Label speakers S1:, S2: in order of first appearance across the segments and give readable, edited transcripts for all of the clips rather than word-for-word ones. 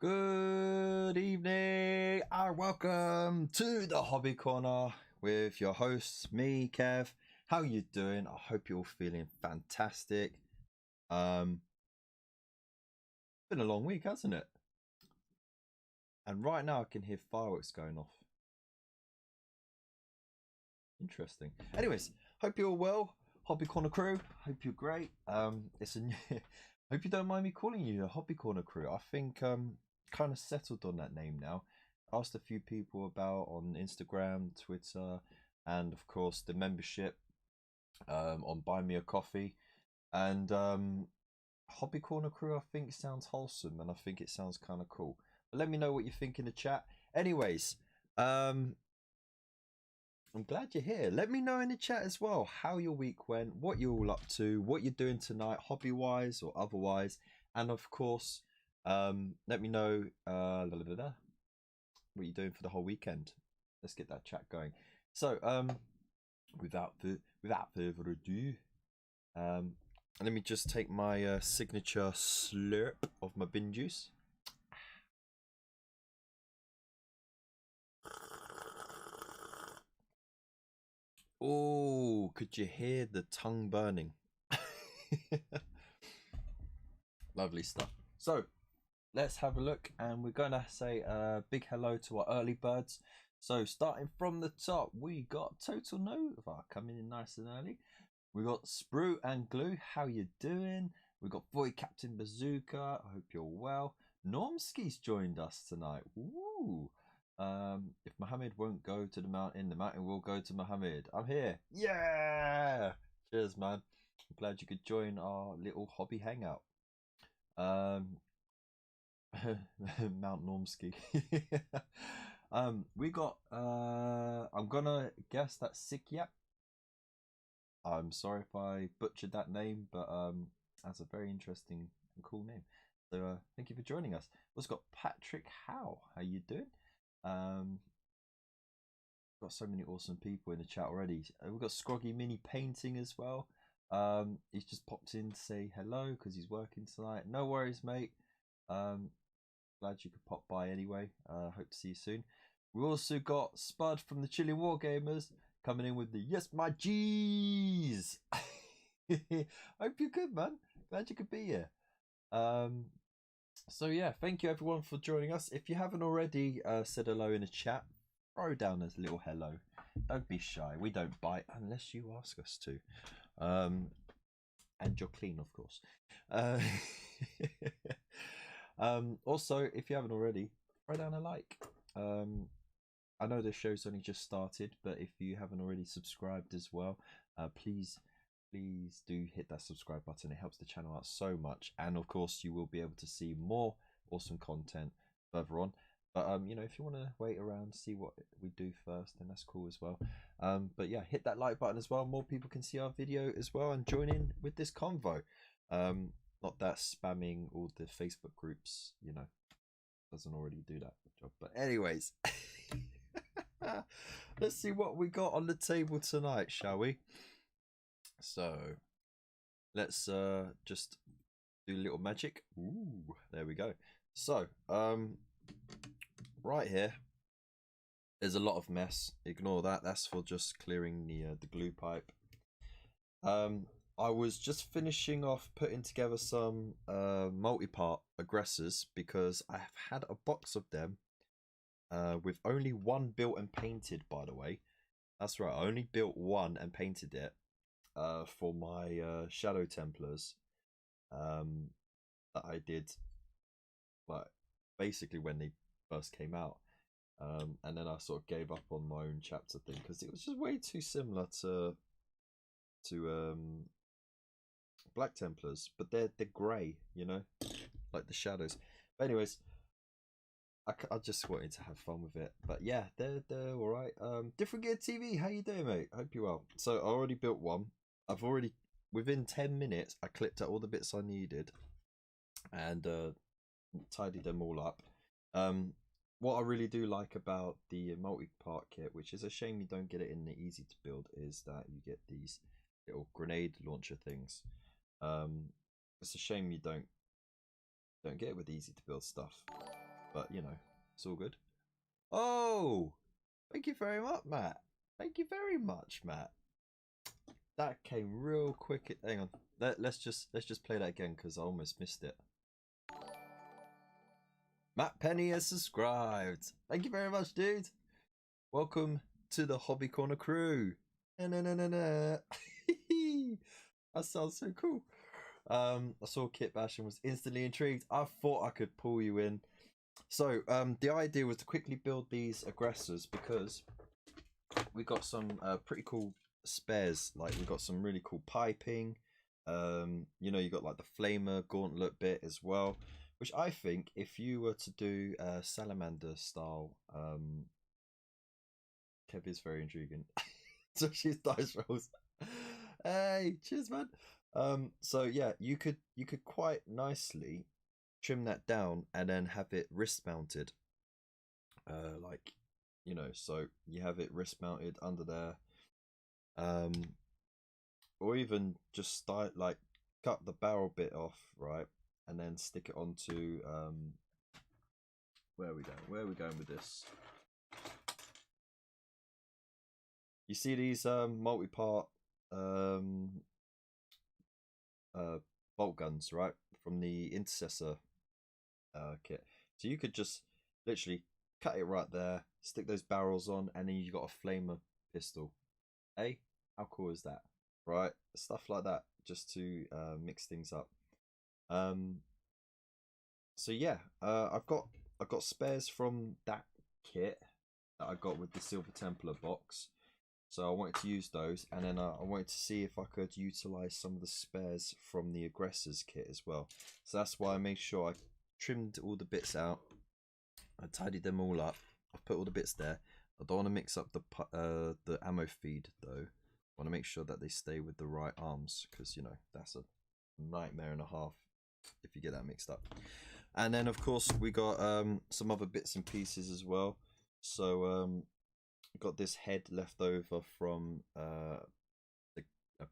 S1: Good evening and welcome to the Hobby Corner with your hosts, me, Kev. How you doing? I hope you're all feeling fantastic. Been a long week, hasn't it? And right now I can hear fireworks going off. Interesting. Anyways, hope you're all well. Hobby Corner crew, hope you're great. It's a new hope you don't mind me calling you the Hobby Corner crew. I think kind of settled on that name now. Asked a few people about on Instagram, Twitter, and of course the membership on Buy Me a Coffee. And Hobby Corner crew I think sounds wholesome and I think it sounds kind of cool. But let me know what you think in the chat. Anyways, I'm glad you're here. Let me know in the chat as well how your week went, what you're all up to, what you're doing tonight, hobby wise or otherwise, and of course let me know what you're doing for the whole weekend. Let's get that chat going. So without further ado, let me just take my signature slurp of my bin juice. Oh, could you hear the tongue burning? Lovely stuff. So let's have a look, and we're gonna say a big hello to our early birds. So starting from the top, we got Total Nova coming in nice and early. We got Sprue and Glue. How you doing? We got Void Captain Bazooka. I hope you're well. Normski's joined us tonight. Ooh. If Mohammed won't go to the mountain will go to Mohammed. I'm here. Yeah. Cheers, man. I'm glad you could join our little hobby hangout. Mount Normski. We got I'm gonna guess that's Sikyap. I'm sorry if I butchered that name, but that's a very interesting and cool name. So thank you for joining us. We've also got Patrick Howe. How you doing? Got so many awesome people in the chat already. We've got Scroggy Mini Painting as well. He's just popped in to say hello because he's working tonight. No worries, mate. Glad you could pop by anyway. Hope to see you soon. We also got Spud from the Chilling Wargamers coming in with the yes my G's. Hope you're good, man. Glad you could be here. So yeah, thank you everyone for joining us. If you haven't already said hello in the chat, throw down a little hello. Don't be shy. We don't bite unless you ask us to. And you're clean, of course. Also, if you haven't already, throw down a like. I know the show's only just started, but if you haven't already subscribed as well, please do hit that subscribe button. It helps the channel out so much, and of course you will be able to see more awesome content further on. But you know, if you want to wait around, see what we do first, then that's cool as well. But yeah, hit that like button as well. More people can see our video as well and join in with this convo. Not that spamming all the Facebook groups, you know, doesn't already do that job. But anyways, let's see what we got on the table tonight, shall we? So let's just do a little magic. Ooh, there we go. So right here, there's a lot of mess. Ignore that. That's for just clearing the glue pipe. I was just finishing off putting together some multi-part aggressors because I have had a box of them with only one built and painted, by the way. That's right, I only built one and painted it for my Shadow Templars that I did like basically when they first came out. And then I sort of gave up on my own chapter thing because it was just way too similar to Black Templars, but they're grey, you know, like the shadows. But anyways, I just wanted to have fun with it. But yeah, they're all right. Different Gear TV, how you doing, mate? Hope you're well. So I already built one. I've already within 10 minutes I clipped out all the bits I needed and tidied them all up. What I really do like about the multi-part kit, which is a shame you don't get it in the easy to build, is that you get these little grenade launcher things. It's a shame you don't get it with easy to build stuff. but you know, it's all good. Oh, thank you very much, Matt. Thank you very much, Matt. That came real quick. Hang on. Let's just play that again because I almost missed it. Matt Penny has subscribed. Thank you very much, dude. Welcome to the Hobby Corner crew. That sounds so cool. I saw Kit Bash and was instantly intrigued. I thought I could pull you in. So the idea was to quickly build these aggressors because we got some pretty cool spares. Like we got some really cool piping. You know, you got like the flamer gauntlet bit as well, which I think if you were to do salamander style, Kev is very intriguing. So she's dice rolls. Hey, cheers, man. So yeah, you could quite nicely trim that down and then have it wrist mounted. Like, you know, so you have it wrist mounted under there. Or even just start like cut the barrel bit off, right, and then stick it onto where are we going? Where are we going with this? You see these multi-part bolt guns, right, from the Intercessor kit. So you could just literally cut it right there, stick those barrels on, and then you got a flamer pistol. Hey, how cool is that? Right, stuff like that, just to mix things up. So yeah, I've got spares from that kit that I got with the Silver Templar box. So I wanted to use those, and then I wanted to see if I could utilize some of the spares from the Aggressor's kit as well. So that's why I made sure I trimmed all the bits out. I tidied them all up. I've put all the bits there. I don't want to mix up the ammo feed though. I want to make sure that they stay with the right arms, because you know that's a nightmare and a half if you get that mixed up. And then of course we got some other bits and pieces as well. So got this head left over from the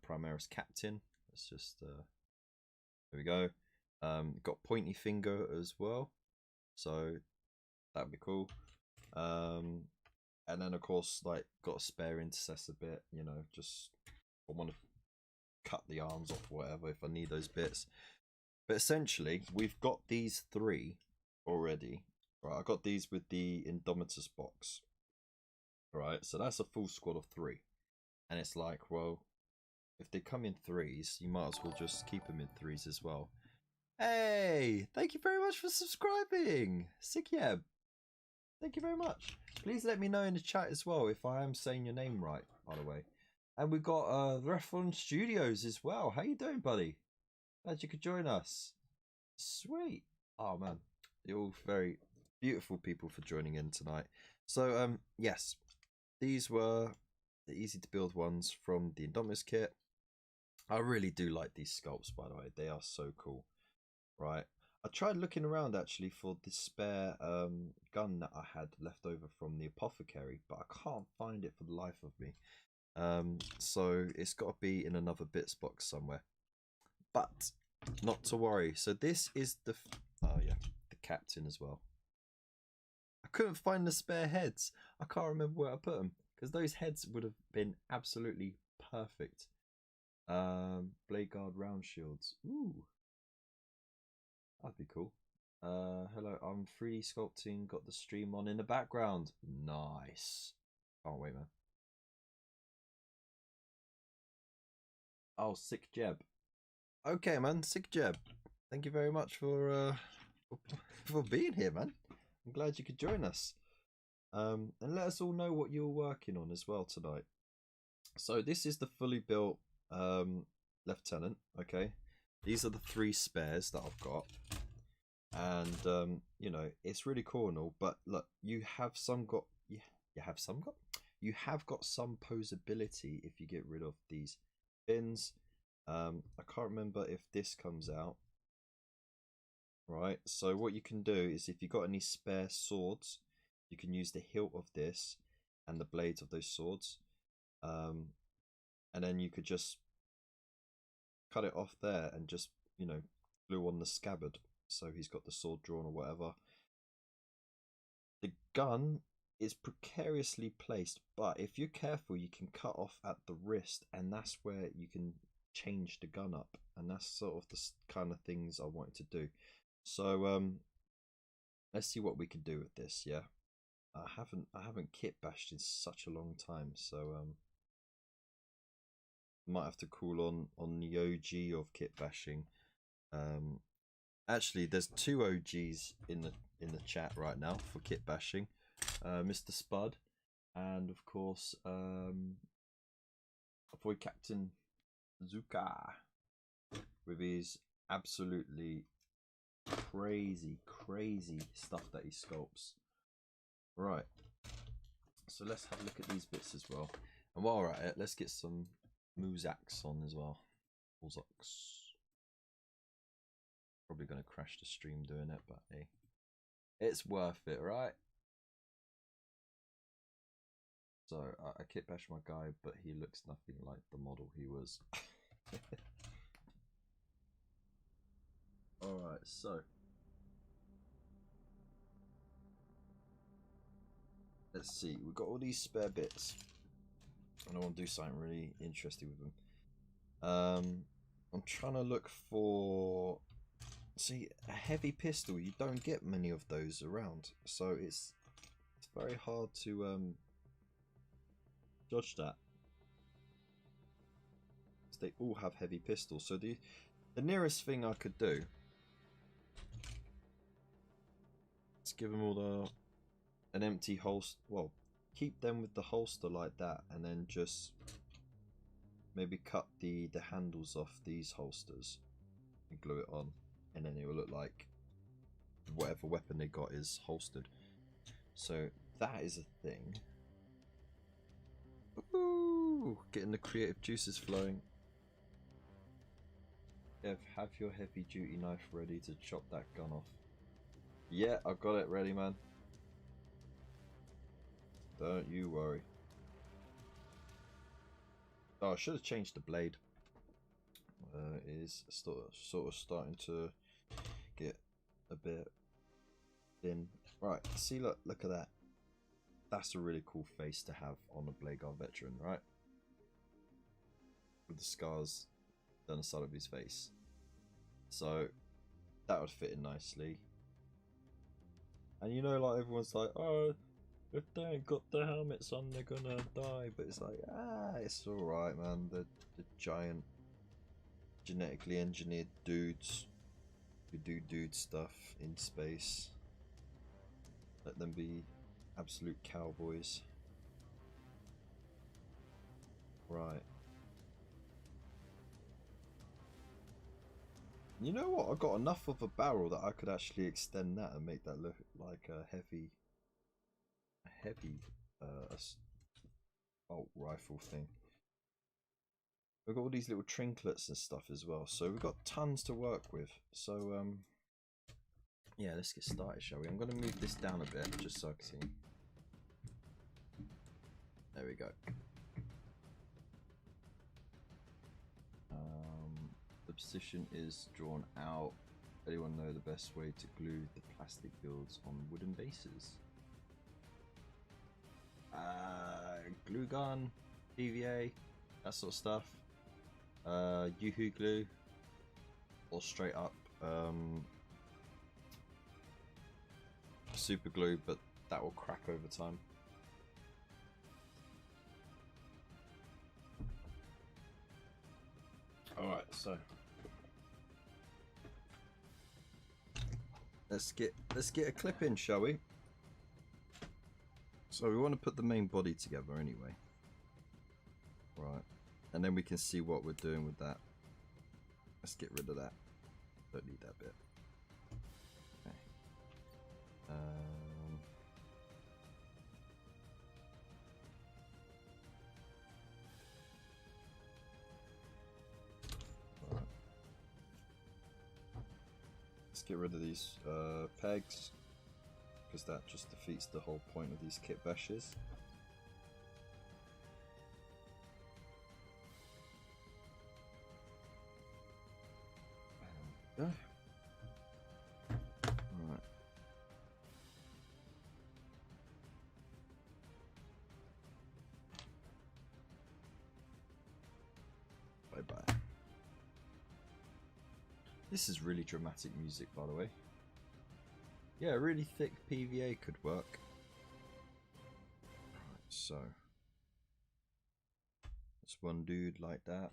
S1: Primaris Captain. Let's just there we go. Got pointy finger as well, so that'd be cool. And then of course, like, got a spare Intercessor bit, you know, just I want to cut the arms off, whatever, if I need those bits. But essentially, we've got these three already. Right, I got these with the Indomitus box. Right, so that's a full squad of 3. And it's like, well, if they come in 3s, you might as well just keep them in 3s as well. Hey, thank you very much for subscribing. Sick, yeah. Thank you very much. Please let me know in the chat as well if I am saying your name right, by the way. And we've got Reflon Studios as well. How you doing, buddy? Glad you could join us. Sweet. Oh, man. You're all very beautiful people for joining in tonight. So, yes. These were the easy to build ones from the Indomitus kit. I really do like these sculpts, by the way. They are so cool. Right. I tried looking around actually for the spare gun that I had left over from the apothecary, but I can't find it for the life of me. So it's got to be in another bits box somewhere. But not to worry. So this is the captain as well. I couldn't find the spare heads. I can't remember where I put them, because those heads would have been absolutely perfect. Bladeguard round shields. Ooh. That'd be cool. Hello, I'm 3D sculpting, got the stream on in the background. Nice. Can't wait, man. Oh, sick Jeb. Okay, man, sick Jeb. Thank you very much for being here, man. I'm glad you could join us. And let us all know what you're working on as well tonight. So this is the fully built lieutenant. Okay, these are the 3 spares that I've got. And you know, it's really cool and all, but look, you have got some posability if you get rid of these fins. I can't remember if this comes out. Right, so what you can do is, if you got any spare swords, you can use the hilt of this and the blades of those swords, and then you could just cut it off there and just, you know, glue on the scabbard, so he's got the sword drawn or whatever. The gun is precariously placed, but if you're careful, you can cut off at the wrist, and that's where you can change the gun up, and that's sort of the kind of things I wanted to do. So let's see what we can do with this. Yeah, I haven't kit bashed in such a long time, so might have to call on the OG of kit bashing. Actually, there's two OGs in the chat right now for kit bashing, Mr. Spud, and of course avoid Captain Zuka with his absolutely crazy stuff that he sculpts. Right, so let's have a look at these bits as well, and while we're at it, let's get some Muzaks on as well. Muzaks. Probably going to crash the stream doing it, but hey, it's worth it, right? So I kit bash my guy, but he looks nothing like the model he was. Alright, so let's see, we've got all these spare bits, and I want to do something really interesting with them. I'm trying to look for, see, a heavy pistol. You don't get many of those around, so it's very hard to judge that. They all have heavy pistols, so the nearest thing I could do is give them all an empty holster. Well, keep them with the holster like that, and then just maybe cut the handles off these holsters and glue it on, and then it will look like whatever weapon they got is holstered. So that is a thing. Ooh, getting the creative juices flowing. Kev, have your heavy duty knife ready to chop that gun off. Yeah, I've got it ready, man. Don't you worry. Oh, I should have changed the blade. It is sort of starting to get a bit thin. Right, see, look at that. That's a really cool face to have on a Bladeguard veteran, right? With the scars down the side of his face. So that would fit in nicely. And you know, like, everyone's like, oh, if they ain't got the helmets on, they're gonna die. But it's like, it's alright, man. The giant genetically engineered dudes who do dude stuff in space. Let them be absolute cowboys. Right. You know what? I got enough of a barrel that I could actually extend that and make that look like a heavy assault rifle thing. We've got all these little trinklets and stuff as well, so we've got tons to work with. So yeah, let's get started, shall we? I'm going to move this down a bit just so I can see. There we go. The position is drawn out. Anyone know the best way to glue the plastic builds on wooden bases? Glue gun, PVA, that sort of stuff. Yoo-hoo glue, or straight up super glue, but that will crack over time. Alright, so let's get a clip in, shall we? So we want to put the main body together anyway. Right. And then we can see what we're doing with that. Let's get rid of that. Don't need that bit. Okay. Right. Let's get rid of these pegs, because that just defeats the whole point of these kit bashes. Right. This is really dramatic music, by the way. Yeah, really thick PVA could work. Right, so it's one dude like that.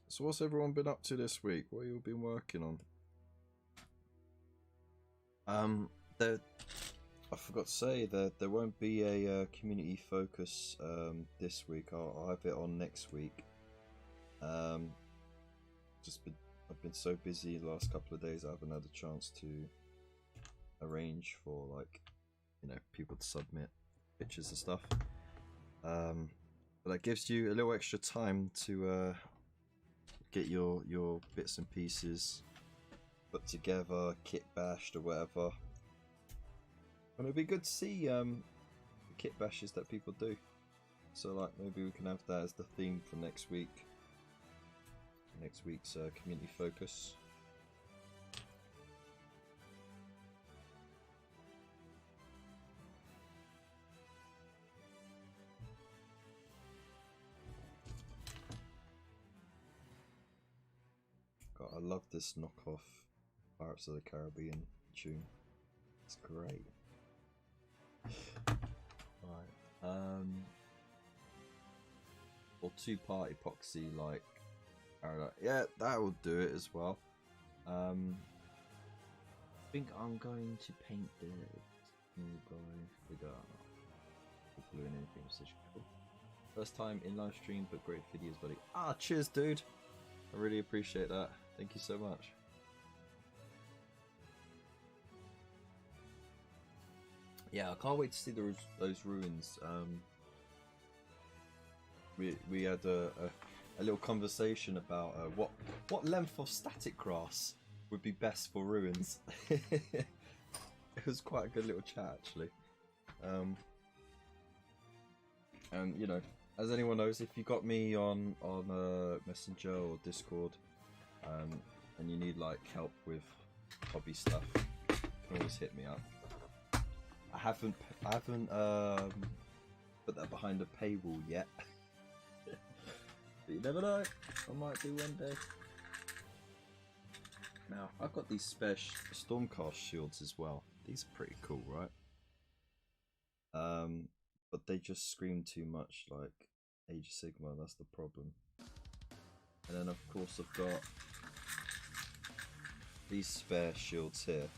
S1: So what's everyone been up to this week? What have you been working on? I forgot to say that there won't be a community focus this week. I'll have it on next week. I've been so busy the last couple of days. I haven't had a chance to arrange for, like, you know, people to submit pictures and stuff. But that gives you a little extra time to get your bits and pieces put together, kit bashed or whatever. And it'd be good to see the kit bashes that people do. So, like, maybe we can have that as the theme for next week. Next week's community focus. God, I love this knockoff Pirates of the Caribbean tune. It's great. Right. Or two-part epoxy, like, yeah, that will do it as well. I think I'm going to paint the blue and anything such cool. First time in live stream, but great videos, buddy. Ah, cheers, dude. I really appreciate that. Thank you so much. Yeah, I can't wait to see those ruins. We had a little conversation about what length of static grass would be best for ruins. It was quite a good little chat, actually. And you know, as anyone knows, if you got me on Messenger or Discord, and you need like help with hobby stuff, you can always hit me up. I haven't put that behind a paywall yet. But you never know, I might do one day. Now, I've got these spare Stormcast Shields as well. These are pretty cool, right? But they just scream too much like Age of Sigmar, that's the problem. And then of course I've got these spare shields here.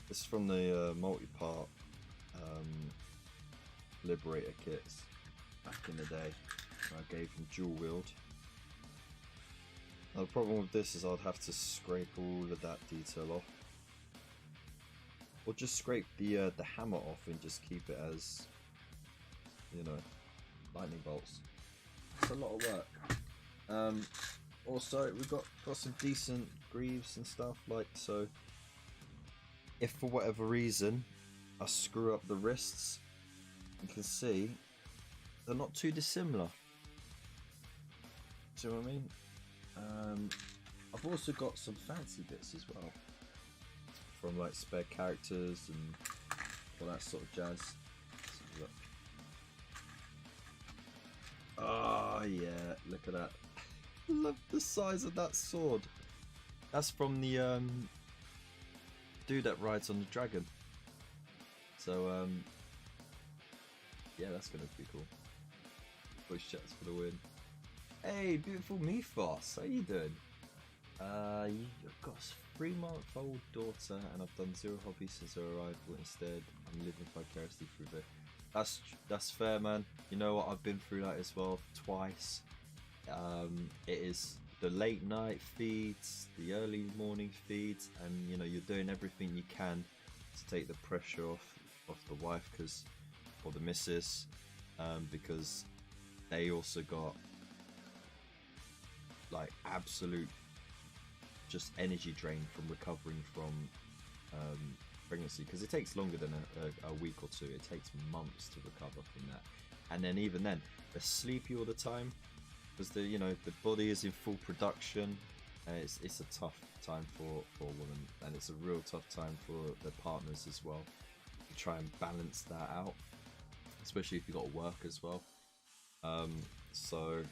S1: This is from the multi-part Liberator kits back in the day. I gave them dual wield. Now, the problem with this is I'd have to scrape all of that detail off, or just scrape the hammer off and just keep it as, you know, lightning bolts. It's a lot of work. Also, we've got some decent greaves and stuff, like, so if for whatever reason I screw up the wrists, you can see they're not too dissimilar. See what I mean? I've also got some fancy bits as well, from like spare characters and all that sort of jazz. Oh yeah, look at that. Love the size of that sword. That's from the dude that rides on the dragon. So yeah, that's gonna be cool. Voice chats for the win. Hey, beautiful Mephos, how you doing? You've got a 3-month-old daughter, and I've done 0 hobbies since her arrival. Instead, I'm living vicariously through her. That's fair, man. You know what? I've been through that as well twice. It is the late night feeds, the early morning feeds, and you know you're doing everything you can to take the pressure off the wife, or the missus, because they also got like absolute just energy drain from recovering from pregnancy, because it takes longer than a week or two. It takes months to recover from that, and then even then they're sleepy all the time. because the the body is in full production, and it's a tough time for a woman, and it's a real tough time for their partners as well, to try and balance that out, especially if you got to work as well. So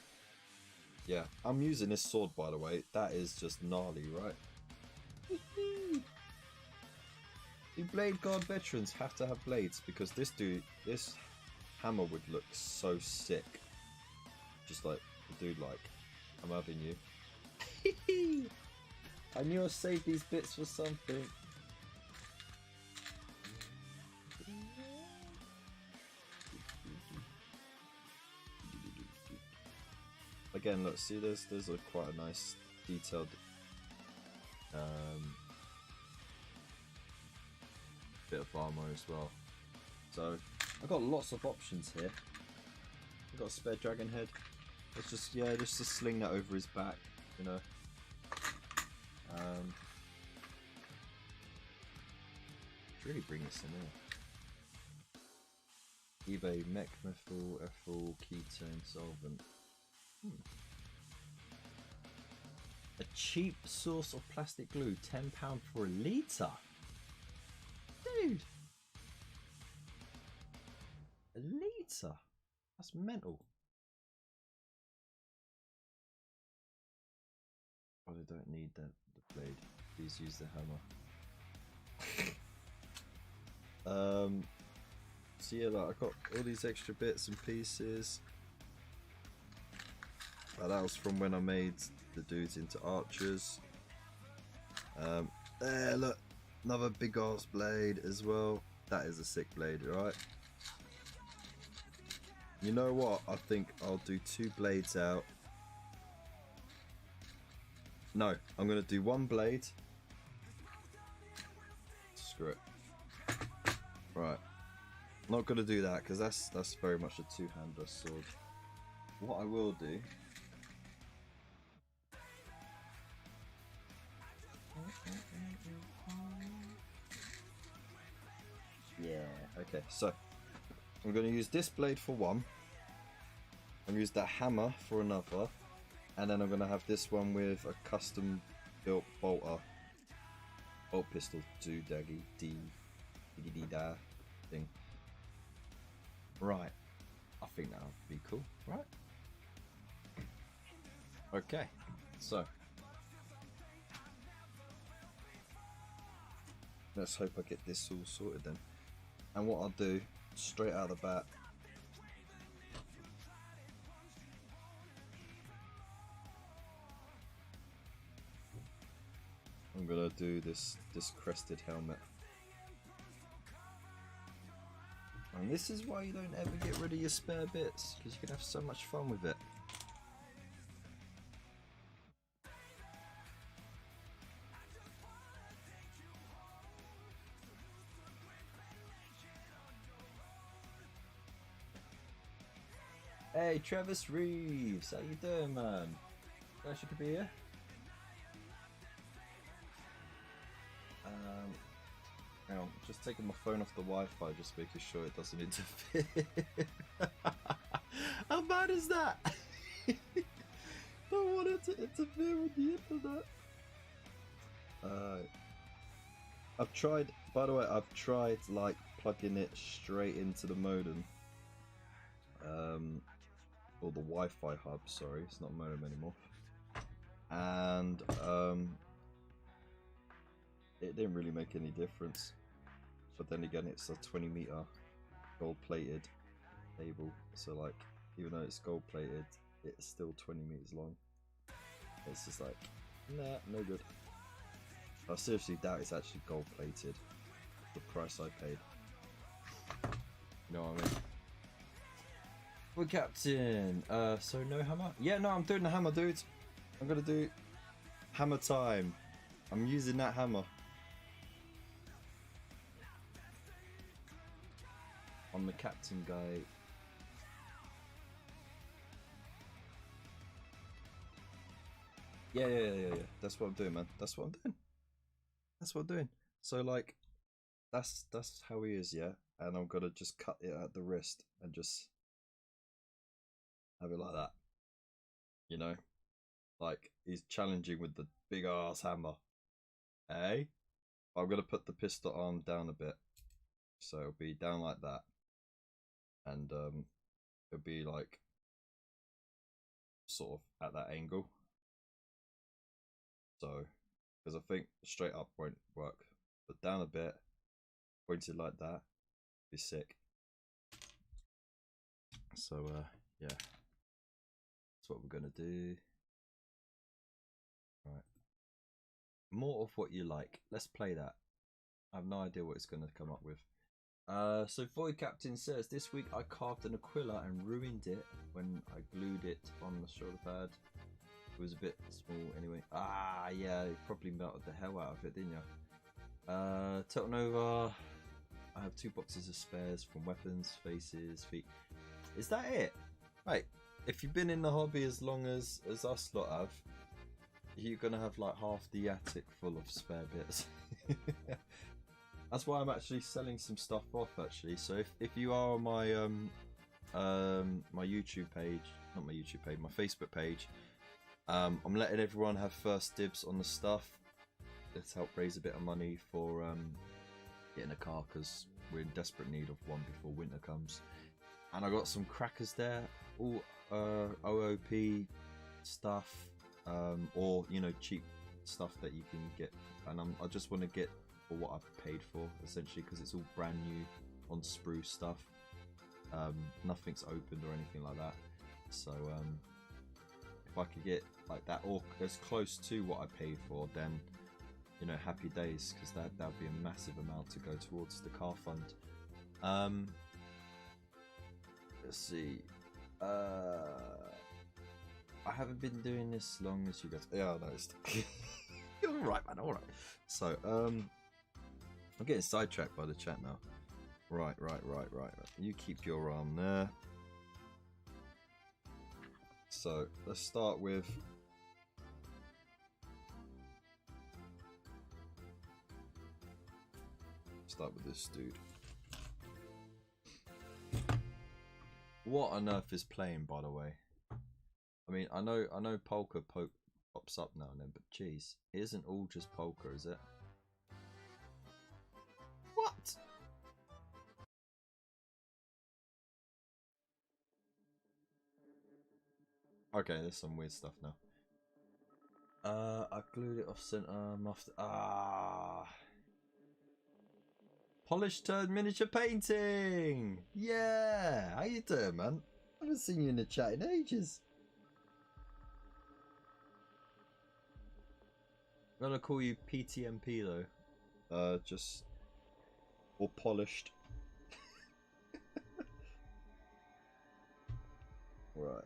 S1: yeah, I'm using this sword, by the way. That is just gnarly, right? The Bladeguard Veterans have to have blades, because this hammer would look so sick. Just like the dude, like, I'm having you. I knew I saved these bits for something. Again, look, see, there's a quite a nice detailed bit of armor as well. So I've got lots of options here. I've got a spare dragon head. Let's just to sling that over his back, you know. Really bring this in here. eBay mech methyl ethyl ketone solvent. A cheap source of plastic glue, £10 for a litre. Dude, a litre? That's mental. Oh, they don't need the blade. Please use the hammer. So yeah, like, I got all these extra bits and pieces. That was from when I made the dudes into archers. There, look, another big ass blade as well. That is a sick blade, right? You know what? I think I'll do 2 blades out. No, I'm gonna do 1 blade. Screw it. Right, not gonna do that, because that's very much a two-hander sword. What I will do. Yeah, okay, so I'm going to use this blade for one. I'm going to use that hammer for another. And then I'm going to have this one with a custom built bolt pistol daggy da thing. Right, I think that would be cool, right? Okay, so let's hope I get this all sorted then. And what I'll do, straight out of the bat, I'm gonna do this crested helmet. And this is why you don't ever get rid of your spare bits, because you can have so much fun with it. Hey, Travis Reeves, how you doing, man? Glad you could be here. Hang on, just taking my phone off the Wi-Fi, just making sure it doesn't interfere. How bad is that? Don't want it to interfere with the internet. I've tried, by the way, I've tried like plugging it straight into the modem. Or the Wi-Fi hub, sorry, it's not modem anymore. And it didn't really make any difference. But then again, it's a 20-meter gold-plated cable, so like, even though it's gold-plated, it's still 20 meters long. It's just like, nah, no good. I seriously doubt it's actually gold-plated. The price I paid. You know what I mean? Well, Captain, so no hammer? Yeah, no, I'm doing the hammer, dudes. I'm gonna do hammer time. I'm using that hammer. I'm the captain guy. Yeah. That's what I'm doing, man. That's what I'm doing. That's what I'm doing. So like, that's how he is, yeah. And I'm gonna just cut it at the wrist and just have it like that. You know, like he's challenging with the big ass hammer. Hey, I'm gonna put the pistol arm down a bit, so it'll be down like that, and it'll be like sort of at that angle. So, because I think straight up won't work, but down a bit, pointed like that, be sick. So yeah, that's what we're gonna do. Right, more of what you like. Let's play that. I have no idea what it's gonna come up with. So Void Captain says, this week I carved an Aquila and ruined it when I glued it on the shoulder pad. It was a bit small anyway. Ah, yeah, you probably melted the hell out of it, didn't you? Total Nova. I have 2 boxes of spares from weapons, faces, feet. Is that it? Right, if you've been in the hobby as long as us lot have, you're gonna have like half the attic full of spare bits. That's why I'm actually selling some stuff off actually. So if you are on my my YouTube page, not my YouTube page, my Facebook page, I'm letting everyone have first dibs on the stuff. Let's help raise a bit of money for getting a car, because we're in desperate need of one before winter comes. And I got some crackers there, all OOP stuff, or you know, cheap stuff that you can get. And I just want to get for what I've paid for, essentially, because it's all brand new on sprue stuff. Nothing's opened or anything like that. So if I could get like that or as close to what I paid for, then you know, happy days, because that would be a massive amount to go towards the car fund. Let's see. I haven't been doing this long as you guys. Yeah, I noticed. You're alright, man. Alright. So I'm getting sidetracked by the chat now. Right. You keep your arm there. So let's start with this dude. What on earth is playing, by the way? I mean, I know polka pops up now and then, but geez, it isn't all just polka, is it? What? Okay, there's some weird stuff now. I glued it off center. Polished turd miniature painting! Yeah! How you doing, man? I haven't seen you in the chat in ages. I'm gonna call you PTMP though. Just... or polished. Right.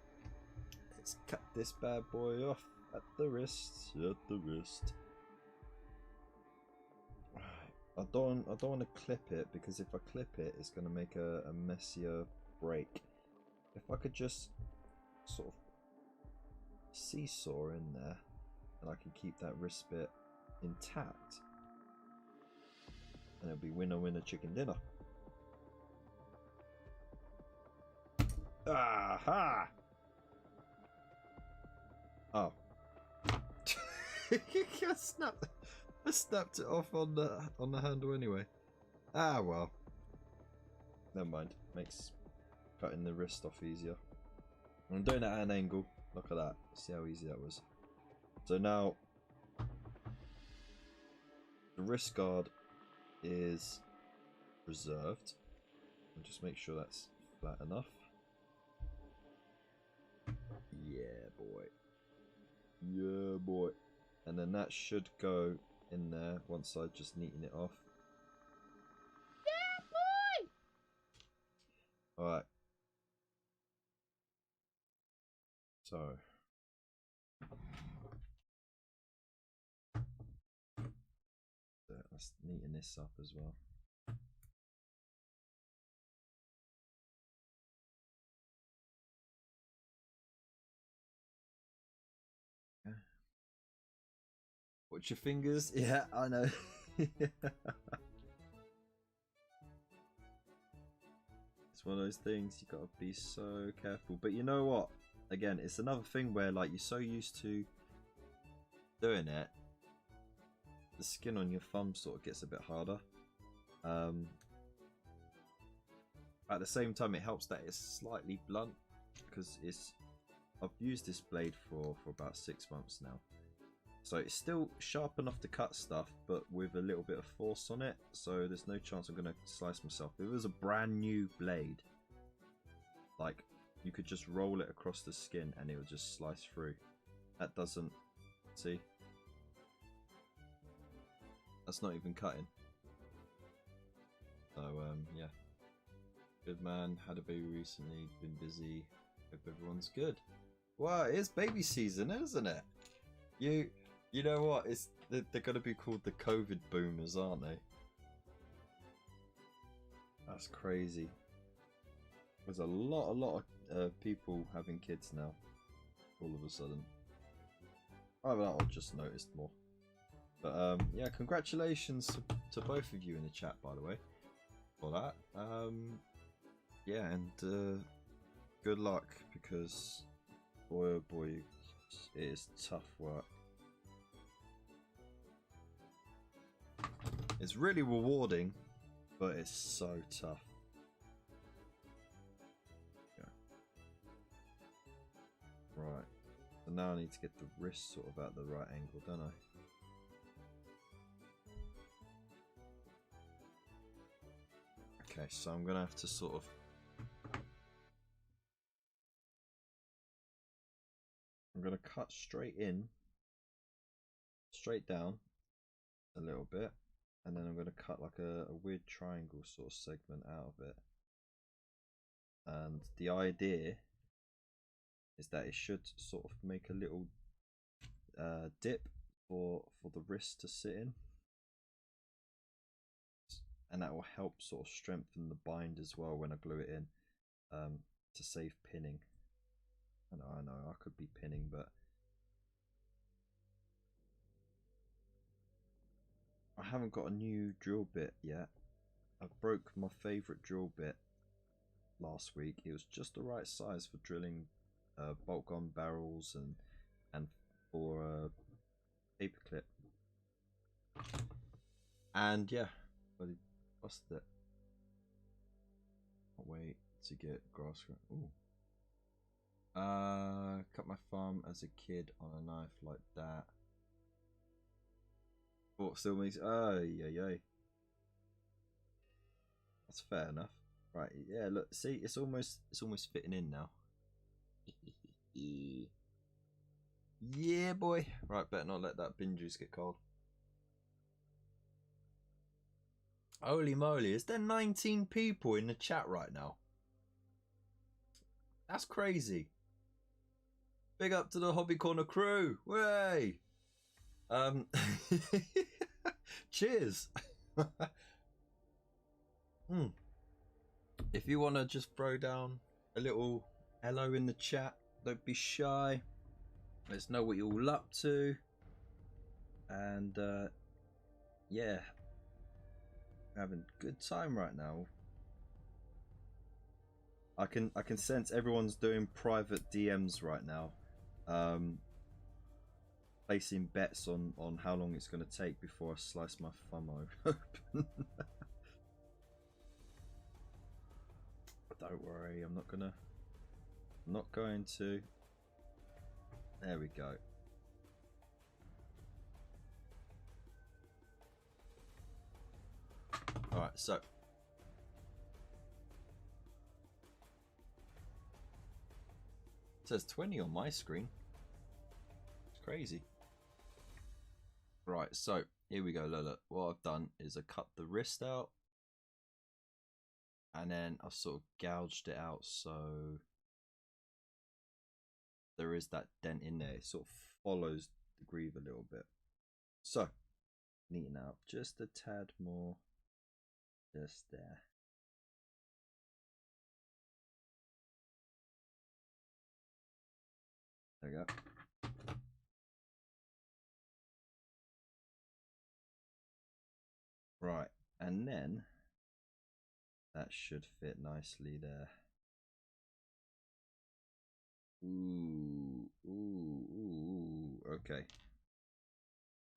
S1: Let's cut this bad boy off at the wrist. At the wrist. I don't want to clip it, because if I clip it, it's going to make a messier break. If I could just sort of seesaw in there, and I can keep that wrist bit intact, and it'll be winner winner chicken dinner. Aha! Oh. I snapped it off on the handle anyway. Ah well. Never mind. Makes cutting the wrist off easier. I'm doing it at an angle. Look at that. See how easy that was. So now the wrist guard is reserved. And just make sure that's flat enough. Yeah, boy. Yeah, boy. And then that should go in there once I just neaten it off. Yeah, boy! Alright. So. Let's neaten this up as well. Watch your fingers. Yeah, I know. It's one of those things, you gotta be so careful. But you know what? again, it's another thing where like you're so used to doing it, the skin on your thumb sort of gets a bit harder. At the same time, it helps that it's slightly blunt, because I've used this blade for about 6 months now, so it's still sharp enough to cut stuff, but with a little bit of force on it, so there's no chance I'm going to slice myself. If it was a brand new blade, like, you could just roll it across the skin and it would just slice through. That doesn't, see? That's not even cutting. So, yeah. Good man, had a baby recently, been busy, hope everyone's good. Wow, it's baby season, isn't it? You know what, they're going to be called the COVID boomers, aren't they? That's crazy. There's a lot of people having kids now, all of a sudden. I've just noticed more. But yeah, congratulations to both of you in the chat, by the way, for that. Yeah, and good luck, because boy oh boy, it is tough work. It's really rewarding, but it's so tough. Yeah. Right, so now I need to get the wrist sort of at the right angle, don't I? Okay, so I'm gonna have to sort of cut straight in, straight down a little bit, and then I'm going to cut like a weird triangle sort of segment out of it. And the idea is that it should sort of make a little dip for the wrist to sit in, and that will help sort of strengthen the bind as well when I glue it in, to save pinning. I know I could be pinning, but I haven't got a new drill bit yet. I broke my favourite drill bit last week. It was just the right size for drilling bolt gun barrels and for paperclip. And yeah, but he busted it. Can't wait to get grass. Ooh. Cut my thumb as a kid on a knife like that. But still makes yay. That's fair enough. Right, yeah, look, see, it's almost fitting in now. Yeah, boy. Right, better not let that bin juice get cold. Holy moly, is there 19 people in the chat right now? That's crazy. Big up to the Hobby Corner crew. Way. Cheers. If you want to just throw down a little hello in the chat, don't be shy. Let's know what you're all up to. And yeah, having a good time right now. I can sense everyone's doing private DMs right now, placing bets on how long it's going to take before I slice my thumb open. Don't worry, I'm not going to. There we go. All right, so it says 20 on my screen. It's crazy. Right, so here we go. Look, what I've done is I cut the wrist out, and then I've sort of gouged it out so there is that dent in there. It sort of follows the greave a little bit. So, neaten out just a tad more. Just there. There we go. Right, and then that should fit nicely there. Ooh, ooh, ooh. Okay.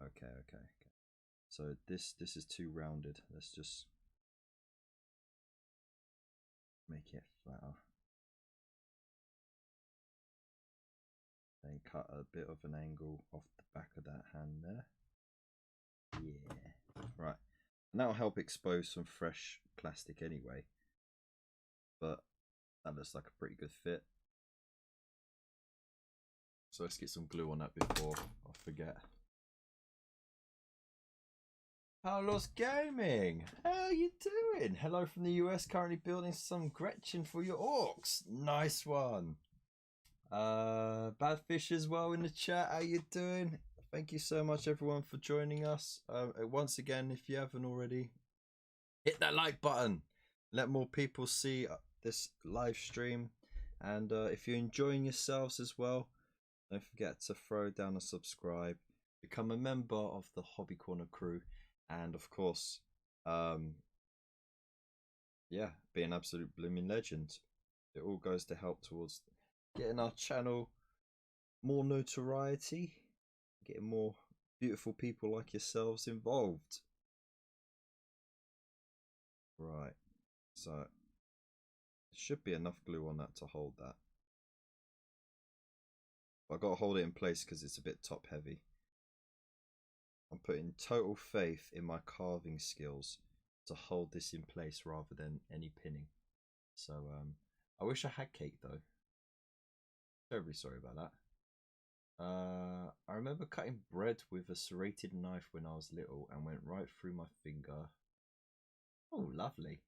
S1: Okay. So this is too rounded. Let's just make it flatter. Then cut a bit of an angle off the back of that hand there. Yeah. Right. And that'll help expose some fresh plastic anyway. But that looks like a pretty good fit. So let's get some glue on that before I forget. Carlos Gaming, how you doing? Hello from the US, currently building some Gretchen for your orcs. Nice one. Badfish as well in the chat, how you doing? Thank you so much everyone for joining us. Once again, if you haven't already, hit that like button. Let more people see this live stream. And if you're enjoying yourselves as well, don't forget to throw down a subscribe, become a member of the Hobby Corner crew, and of course, yeah, be an absolute blooming legend. It all goes to help towards getting our channel more notoriety, getting more beautiful people like yourselves involved. Right, so there should be enough glue on that to hold that. I've got to hold it in place because it's a bit top heavy. I'm putting total faith in my carving skills to hold this in place rather than any pinning. So I wish I had cake though. Terribly sorry about that. I remember cutting bread with a serrated knife when I was little and went right through my finger. Oh, lovely.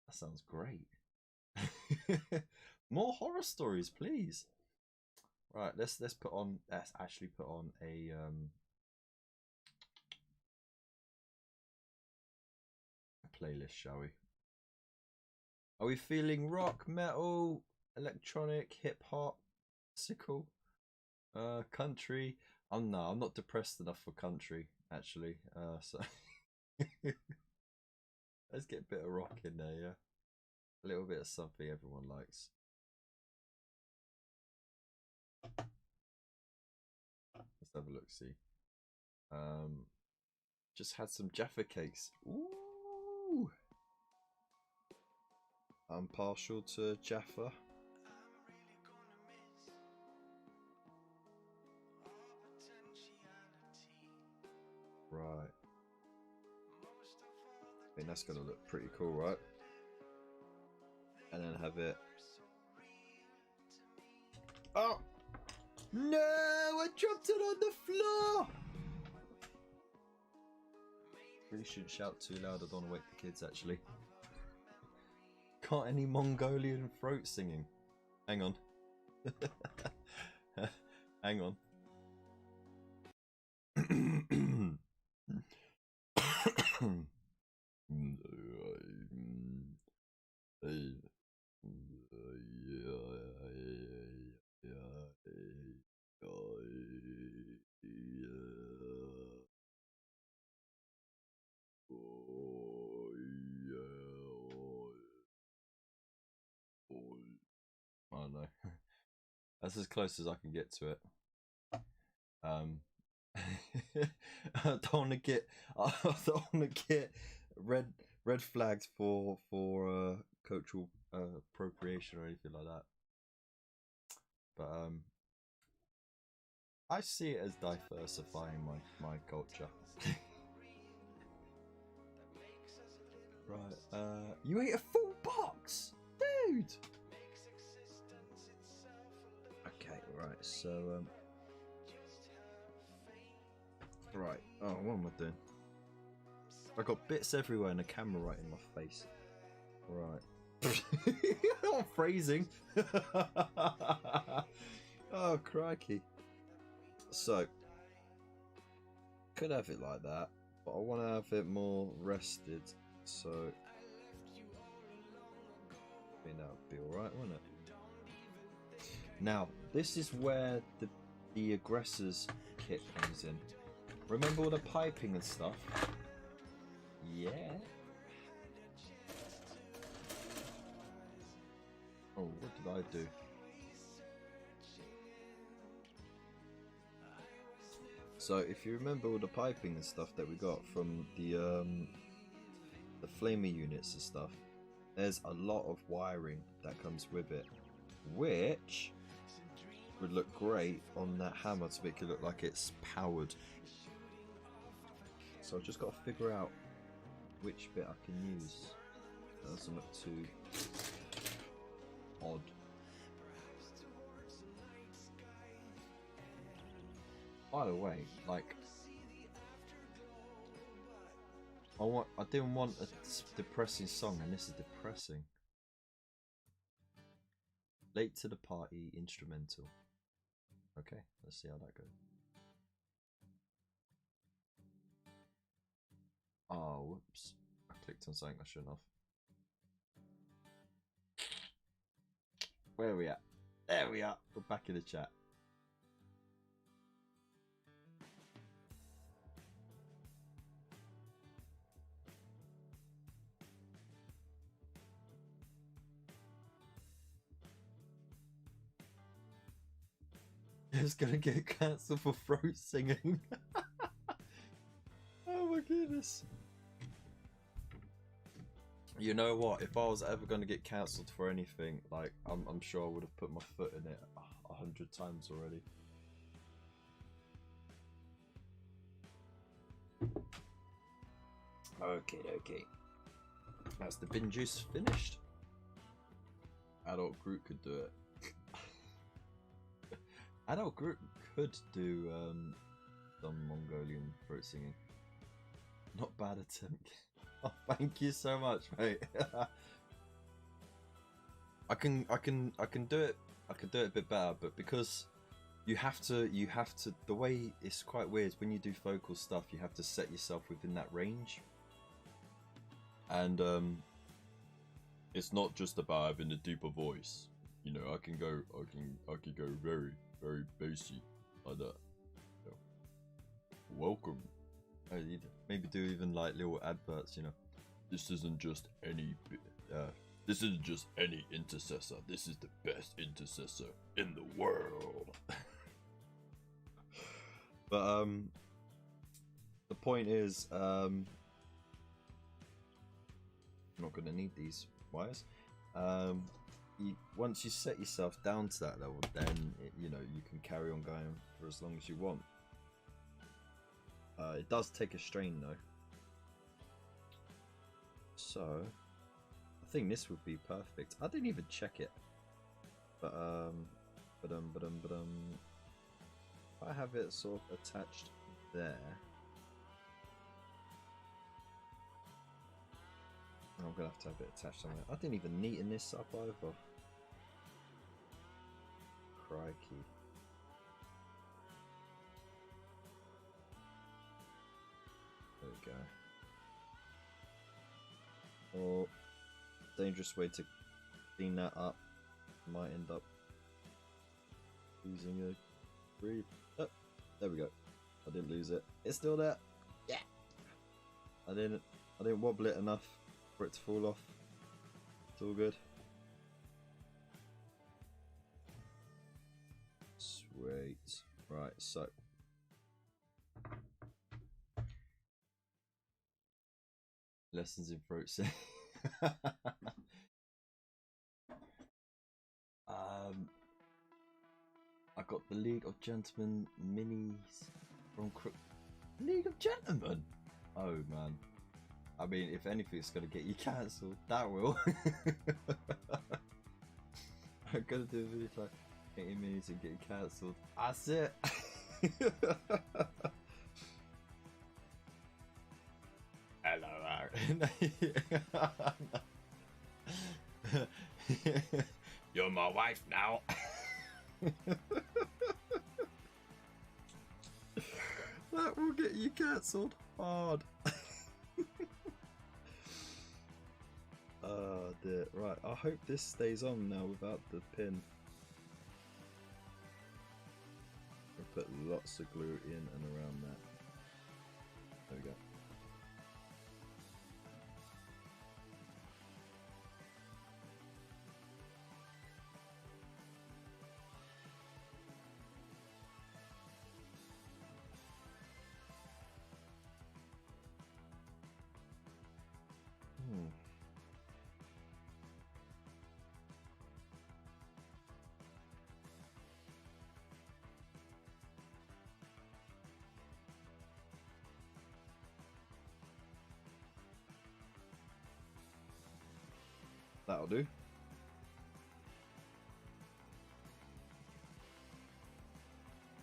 S1: That sounds great. More horror stories, please. Right, let's actually put on a playlist, shall we? Are we feeling rock, metal, electronic, hip hop, classical, country? No, I'm not depressed enough for country actually. So let's get a bit of rock in there, yeah. A little bit of something everyone likes. Let's have a look, see. Just had some Jaffa cakes. Ooh. I'm partial to Jaffa. Right. I think that's gonna look pretty cool, right? And then have it. Oh! No! I dropped it on the floor! Really shouldn't shout too loud, I don't want to wake the kids actually. Got any Mongolian throat singing? Hang on. Hang on. I don't know. That's as close as I can get to it. I don't want to get red flags for cultural appropriation or anything like that. But I see it as diversifying my culture. Right. You ate a full box, dude. Okay. Right. So right. Oh, what am I doing? I got bits everywhere and a camera right in my face. Right. Oh, phrasing. Oh, crikey. So, could have it like that, but I want to have it more rested. So, I think that would be alright, wouldn't it? Now, this is where the Aggressor's kit comes in. Remember all the piping and stuff? Yeah. Oh, what did I do? So if you remember all the piping and stuff that we got from the flamer units and stuff, there's a lot of wiring that comes with it, which would look great on that hammer to make it look like it's powered. So I've just got to figure out which bit I can use. That doesn't look too odd. By the way, like, I didn't want a depressing song, and this is depressing. Late to the party instrumental. Okay, let's see how that goes. Oh, whoops. I clicked on something I shouldn't have. Where are we at? There we are. We're back in the chat. It's gonna get cancelled for throat singing. Oh my goodness. You know what? If I was ever gonna get cancelled for anything, like I'm sure I would have put my foot in it 100 times already. Okay. That's the bin juice finished. Adult Groot could do it. Adult Groot could do some Mongolian throat singing. Not bad attempt. Oh, thank you so much, mate. I can do it. I could do it a bit better, but because you have to. The way it's quite weird when you do vocal stuff. You have to set yourself within that range, and it's not just about having a deeper voice. You know, I can go very, very bassy like that. You know, welcome. Maybe do even like little adverts. You know, this isn't just any. This isn't just any intercessor. This is the best intercessor in the world. But the point is, I'm not gonna need these wires. Once you set yourself down to that level, then you know you can carry on going for as long as you want. It does take a strain though, so I think this would be perfect. I didn't even check it, but if I have it sort of attached there, I'm gonna have to have it attached somewhere. I didn't even neaten this up either. Crikey. There we go. Oh, dangerous way to clean that up. Might end up losing a breathe. Oh, there we go. I didn't lose it. It's still there. Yeah. I didn't wobble it enough for it to fall off. It's all good. Sweet. Right, so lessons in throat singing. I got the League of Gentlemen minis from League of Gentlemen. Oh man. I mean, if anything's gonna get you cancelled, that will. I'm gonna do a video like getting minis and getting cancelled. That's it. Hello, Aaron. You're my wife now. That will get you cancelled hard. Oh dear. Right, I hope this stays on now without the pin. I'll put lots of glue in and around that. There we go. That'll do.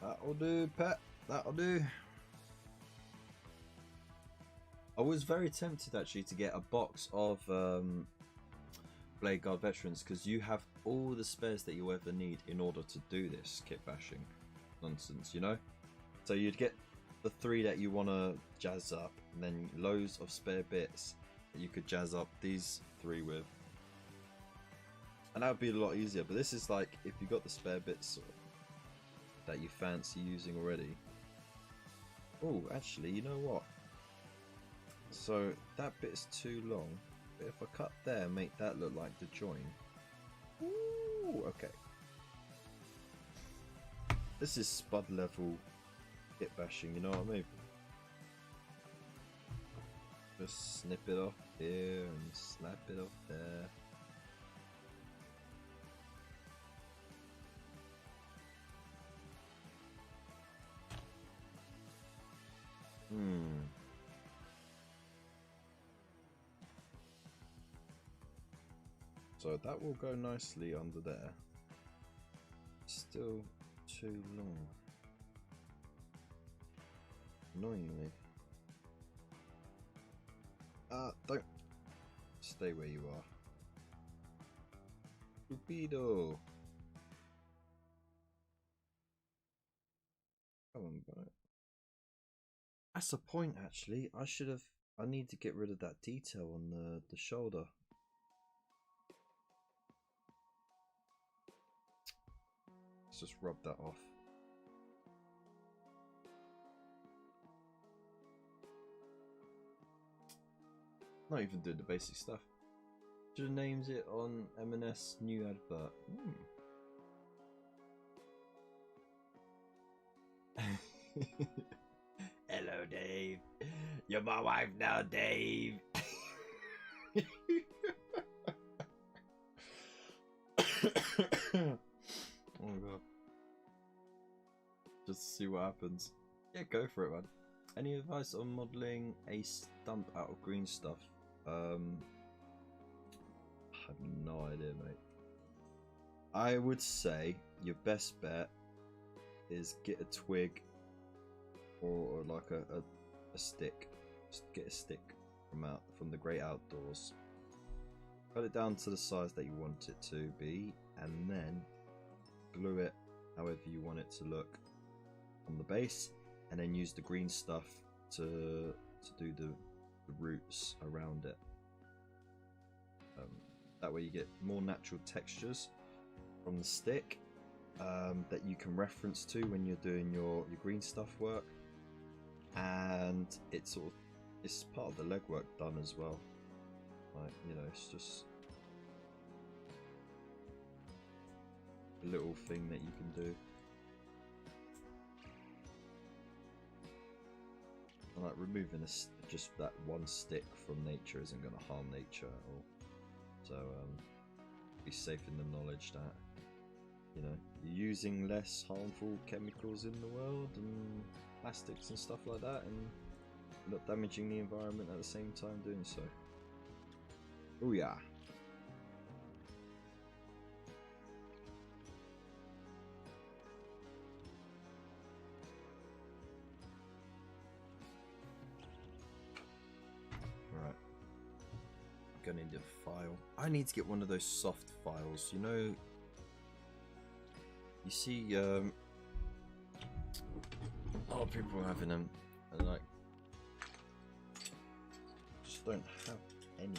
S1: That'll do, pet. That'll do. I was very tempted actually to get a box of Bladeguard Veterans because you have all the spares that you ever need in order to do this kit bashing nonsense, you know? So you'd get the 3 that you want to jazz up and then loads of spare bits that you could jazz up these 3 with. And that would be a lot easier, but this is like if you got the spare bits that you fancy using already. Oh, actually, you know what? So that bit is too long, but if I cut there, make that look like the join. Ooh, okay. This is spud level kit bashing, you know what I mean? Just snip it off here and slap it off there. So that will go nicely under there. Still too long. Annoyingly. Don't stay where you are. Stupido. Come on, bro. That's a point actually. I need to get rid of that detail on the shoulder. Let's just rub that off. Not even doing the basic stuff. Should have named it on M&S new advert. Hello, Dave. You're my wife now, Dave. Oh god. Just to see what happens. Yeah, go for it, man. Any advice on modelling a stump out of green stuff? I have no idea, mate. I would say your best bet is get a twig or like a stick. Just get a stick from the great outdoors. Cut it down to the size that you want it to be, and then glue it however you want it to look on the base, and then use the green stuff to do the roots around it. That way you get more natural textures from the stick that you can reference to when you're doing your green stuff work, and it's part of the legwork done as well. Like, you know, it's just a little thing that you can do. And like removing just that one stick from nature isn't going to harm nature at all. So be safe in the knowledge that, you know, you're using less harmful chemicals in the world and plastics and stuff like that, and not damaging the environment at the same time doing so. Oh yeah. Right. Gonna need a file. I need to get one of those soft files, you know. You see a lot of people having them and like just don't have any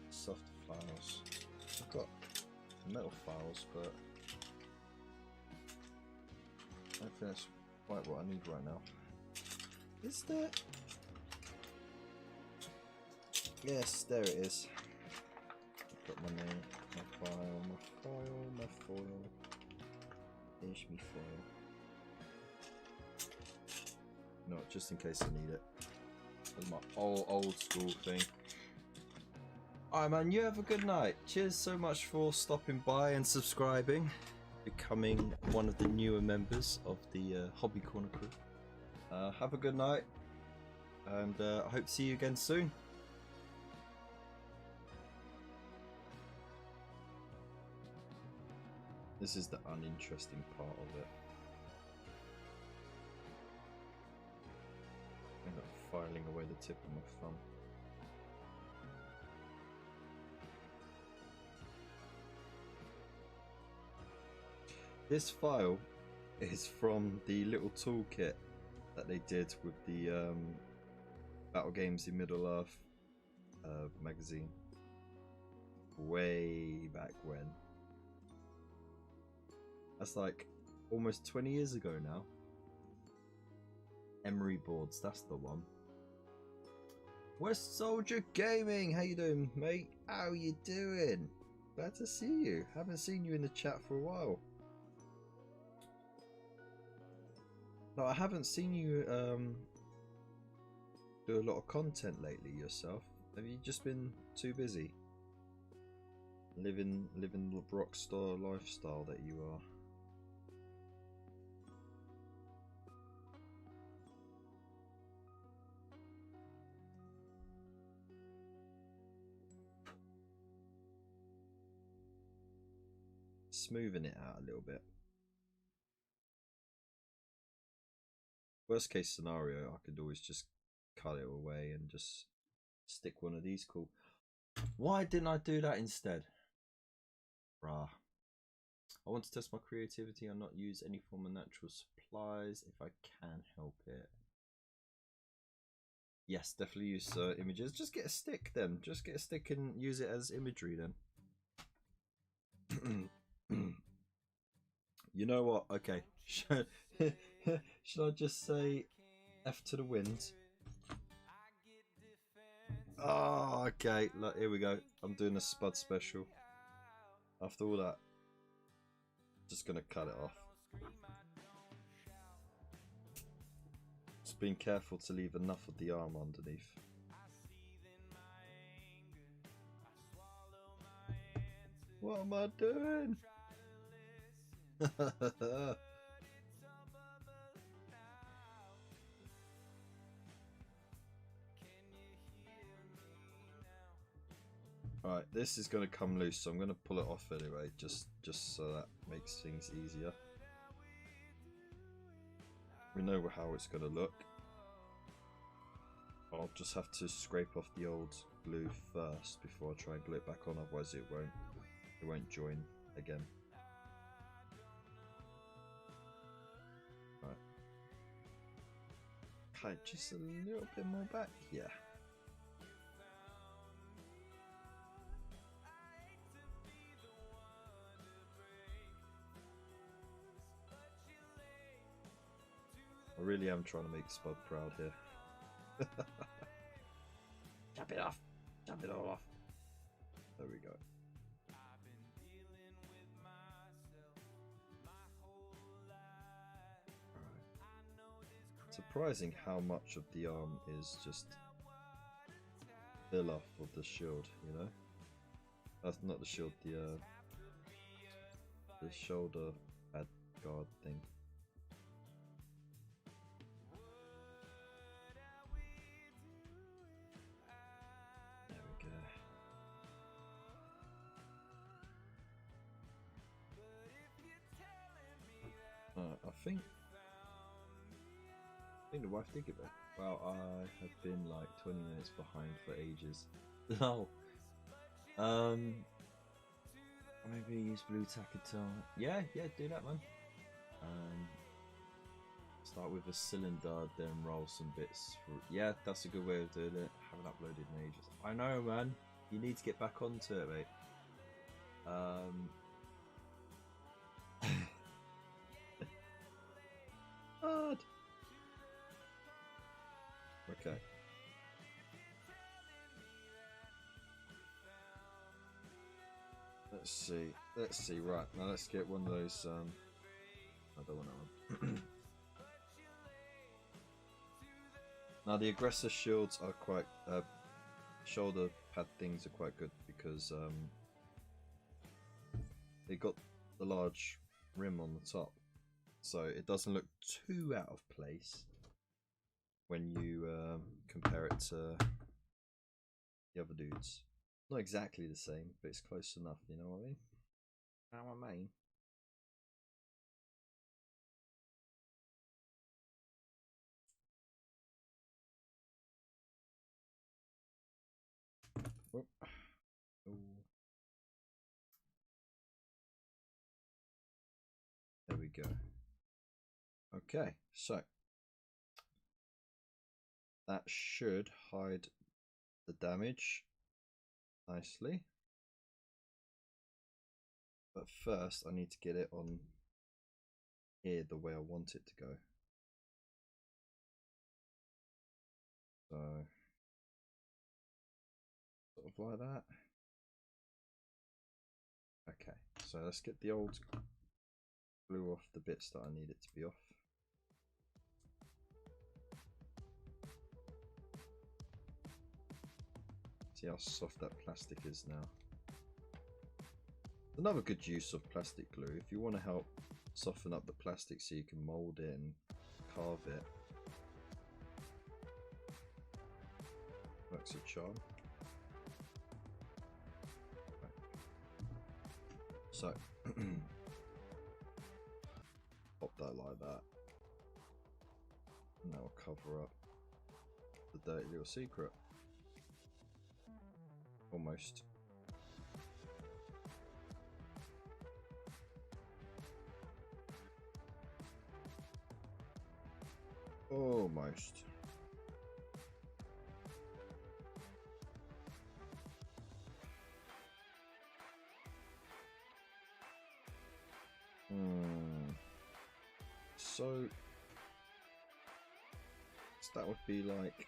S1: soft files. I've got metal files, but I don't think that's quite what I need right now. Is there? Yes, there it is. I've got my name, my foil. There's me foil. No, just in case I need it. That's my old school thing. Alright man, you have a good night. Cheers so much for stopping by and subscribing, becoming one of the newer members of the Hobby Corner crew. Have a good night, and I hope to see you again soon. This is the uninteresting part of it. I'm filing away the tip of my thumb. This file is from the little toolkit that they did with the Battle Games in Middle-earth magazine way back when. That's like almost 20 years ago now. Emery boards, that's the one. West Soldier Gaming, how you doing, mate? How you doing? Glad to see you. Haven't seen you in the chat for a while. No, I haven't seen you do a lot of content lately yourself. Have you just been too busy? Living the rockstar lifestyle that you are. Smoothing it out a little bit. Worst case scenario, I could always just cut it away and just stick one of these cool. Why didn't I do that instead? Rah. I want to test my creativity and not use any form of natural supplies if I can help it. Yes, definitely use images. Just get a stick then. Just get a stick and use it as imagery then. You know what? Okay. Should I just say F to the wind? Oh, okay. Look, here we go. I'm doing a Spud special. After all that, just gonna cut it off. Just being careful to leave enough of the arm underneath. What am I doing? Right, this is going to come loose, so I'm going to pull it off anyway, just so that makes things easier. We know how it's going to look. I'll just have to scrape off the old glue first before I try and glue it back on, otherwise it won't join again. Right. Okay, just a little bit more back, yeah. I really am trying to make Spud proud here. Jump it off! Jump it all off! There we go. Alright. Surprising how much of the arm is just fill off of the shield, you know? That's not the shield, the shoulder pad guard thing. I think the wife did get back. Well, I have been like 20 minutes behind for ages. No. Maybe use blue tackle. Yeah, do that, man. Start with a cylinder, then roll some bits. Yeah, that's a good way of doing it. Haven't uploaded in ages. I know, man. You need to get back onto it, mate. Hard. Okay. Let's see. Right, now let's get one of those. I don't want that one. Now the Aggressor Shields are quite shoulder pad things are quite good because they got the large rim on the top, so it doesn't look too out of place when you compare it to the other dudes. Not exactly the same, but it's close enough, you know what I mean? Know what I mean? Whoop. Oh. There we go. Okay, so that should hide the damage nicely. But first I need to get it on here the way I want it to go. So sort of like that. Okay, so let's get the old glue off the bits that I need it to be off. See how soft that plastic is now. Another good use of plastic glue, if you want to help soften up the plastic so you can mold it and carve it, works a charm. Right. So pop that like that, and that will cover up the dirty little secret. Almost. Almost. So that would be like it.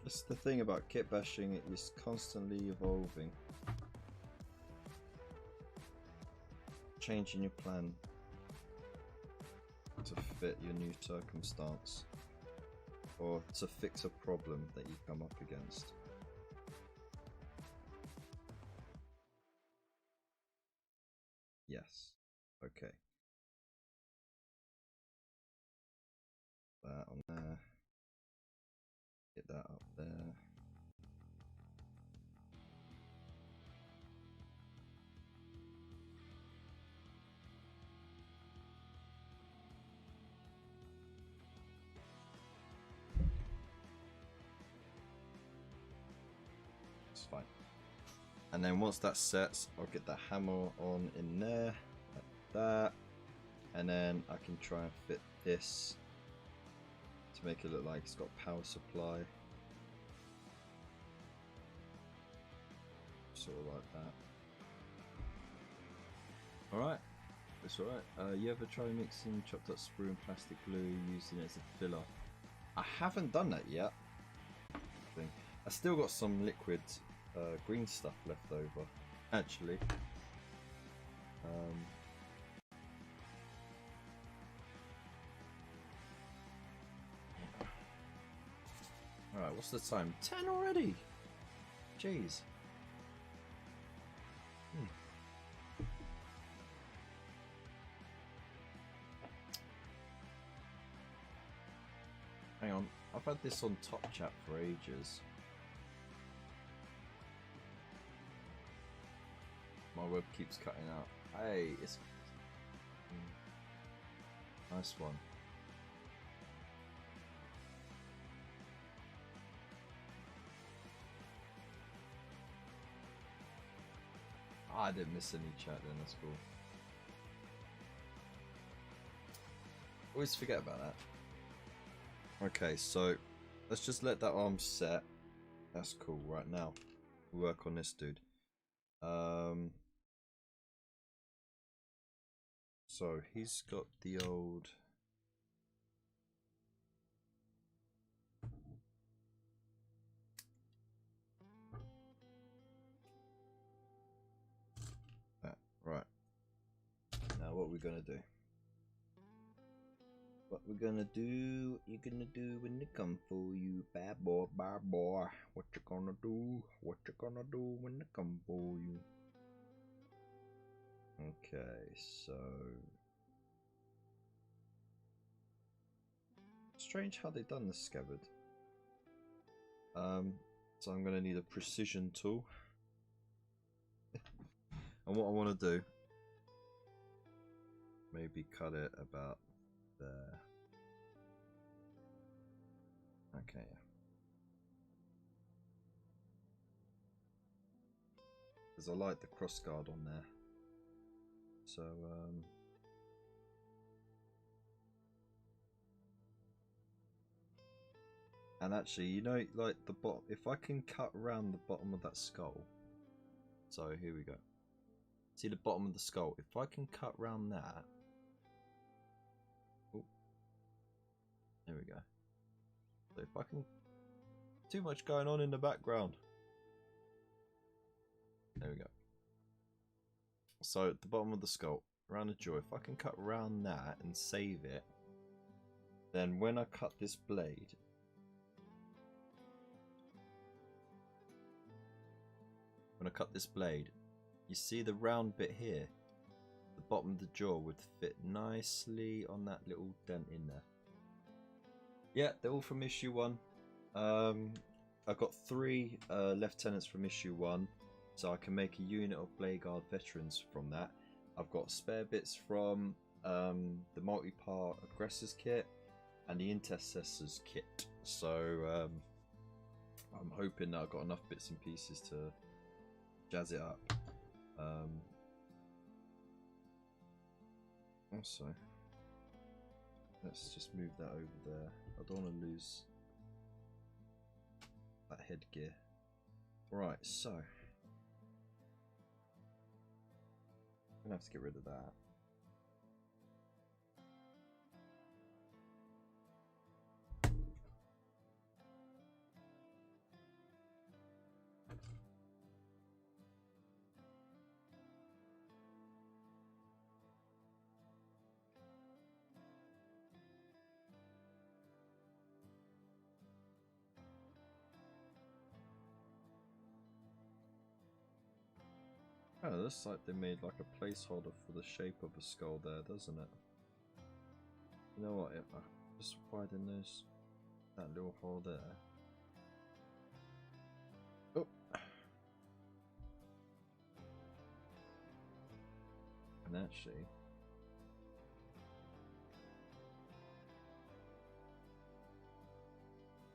S1: That's the thing about kit bashing, it is constantly evolving. Changing your plan to fit your new circumstance or to fix a problem that you come up against. Yes. Okay. That on there. Get that up there. It's fine. And then once that sets, I'll get the hammer on in there, like that, and then I can try and fit this to make it look like it's got power supply, sort of like that. Alright, that's alright. You ever try mixing chopped up sprue and plastic glue using it as a filler? I haven't done that yet. I still got some liquid green stuff left over, actually. Alright, what's the time? 10 already? Jeez. Hang on, I've had this on Top Chat for ages. My web keeps cutting out. Hey, it's nice one. I didn't miss any chat then, that's cool. Always forget about that. Okay, so let's just let that arm set. That's cool. Right now, we'll work on this dude. So he's got the old right. Now what we're gonna do? What we're gonna do? You're gonna do when they come for you, bad boy, bad boy. What you gonna do? What you gonna do when they come for you? Okay, so strange how they done the scabbard. So I'm gonna need a precision tool. And what I want to do, maybe cut it about there. Okay. Because I like the crossguard on there. So, and actually, you know, like the bottom, if I can cut around the bottom of that skull. So here we go. See the bottom of the skull? If I can cut around that. Oh, there we go. So if I can, too much going on in the background. There we go. So at the bottom of the skull, around the jaw, if I can cut around that and save it, then when I cut this blade, you see the round bit here, the bottom of the jaw would fit nicely on that little dent in there. Yeah, they're all from issue 1. I've got 3 lieutenants from issue 1, so I can make a unit of Bladeguard Veterans from that. I've got spare bits from the multi-part Aggressors kit and the Intercessors kit, so I'm hoping that I've got enough bits and pieces to jazz it up. Also, let's just move that over there. I don't want to lose that headgear. Right, so I'm gonna have to get rid of that. Oh, it looks like they made like a placeholder for the shape of a skull there, doesn't it? You know what? Just widen that little hole there. Oh. And actually,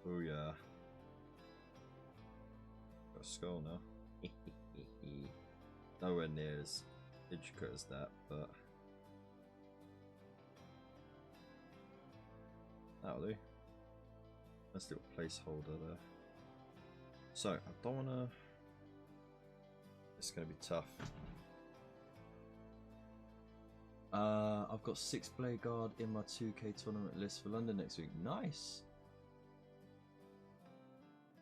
S1: oh yeah, got a skull now. Nowhere near as intricate as that, but that'll do. Nice little placeholder there. So I don't wanna. It's gonna be tough. I've got 6 Bladeguard in my 2K tournament list for London next week. Nice.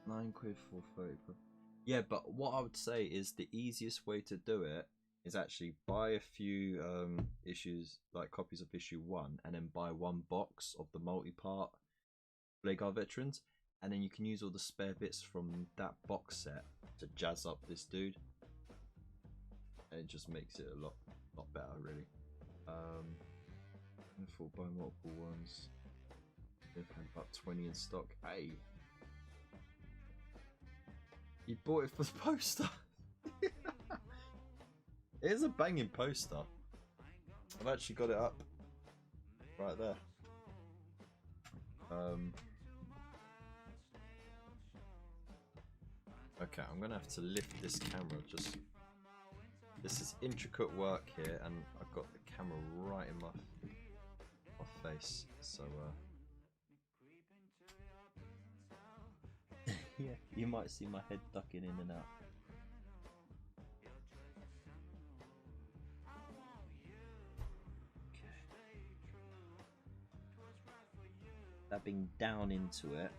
S1: 9 quid for 30. Yeah, but what I would say is the easiest way to do it is actually buy a few issues, like copies of issue 1, and then buy 1 box of the multi-part Bladeguard Veterans, and then you can use all the spare bits from that box set to jazz up this dude, and it just makes it a lot better, really. I thought buy multiple ones. They've had about 20 in stock. Hey. You bought it for the poster. It is a banging poster. I've actually got it up right there. Okay, I'm gonna have to lift this camera. This is intricate work here, and I've got the camera right in my face. So yeah, you might see my head ducking in and out. Okay. Dabbing down into it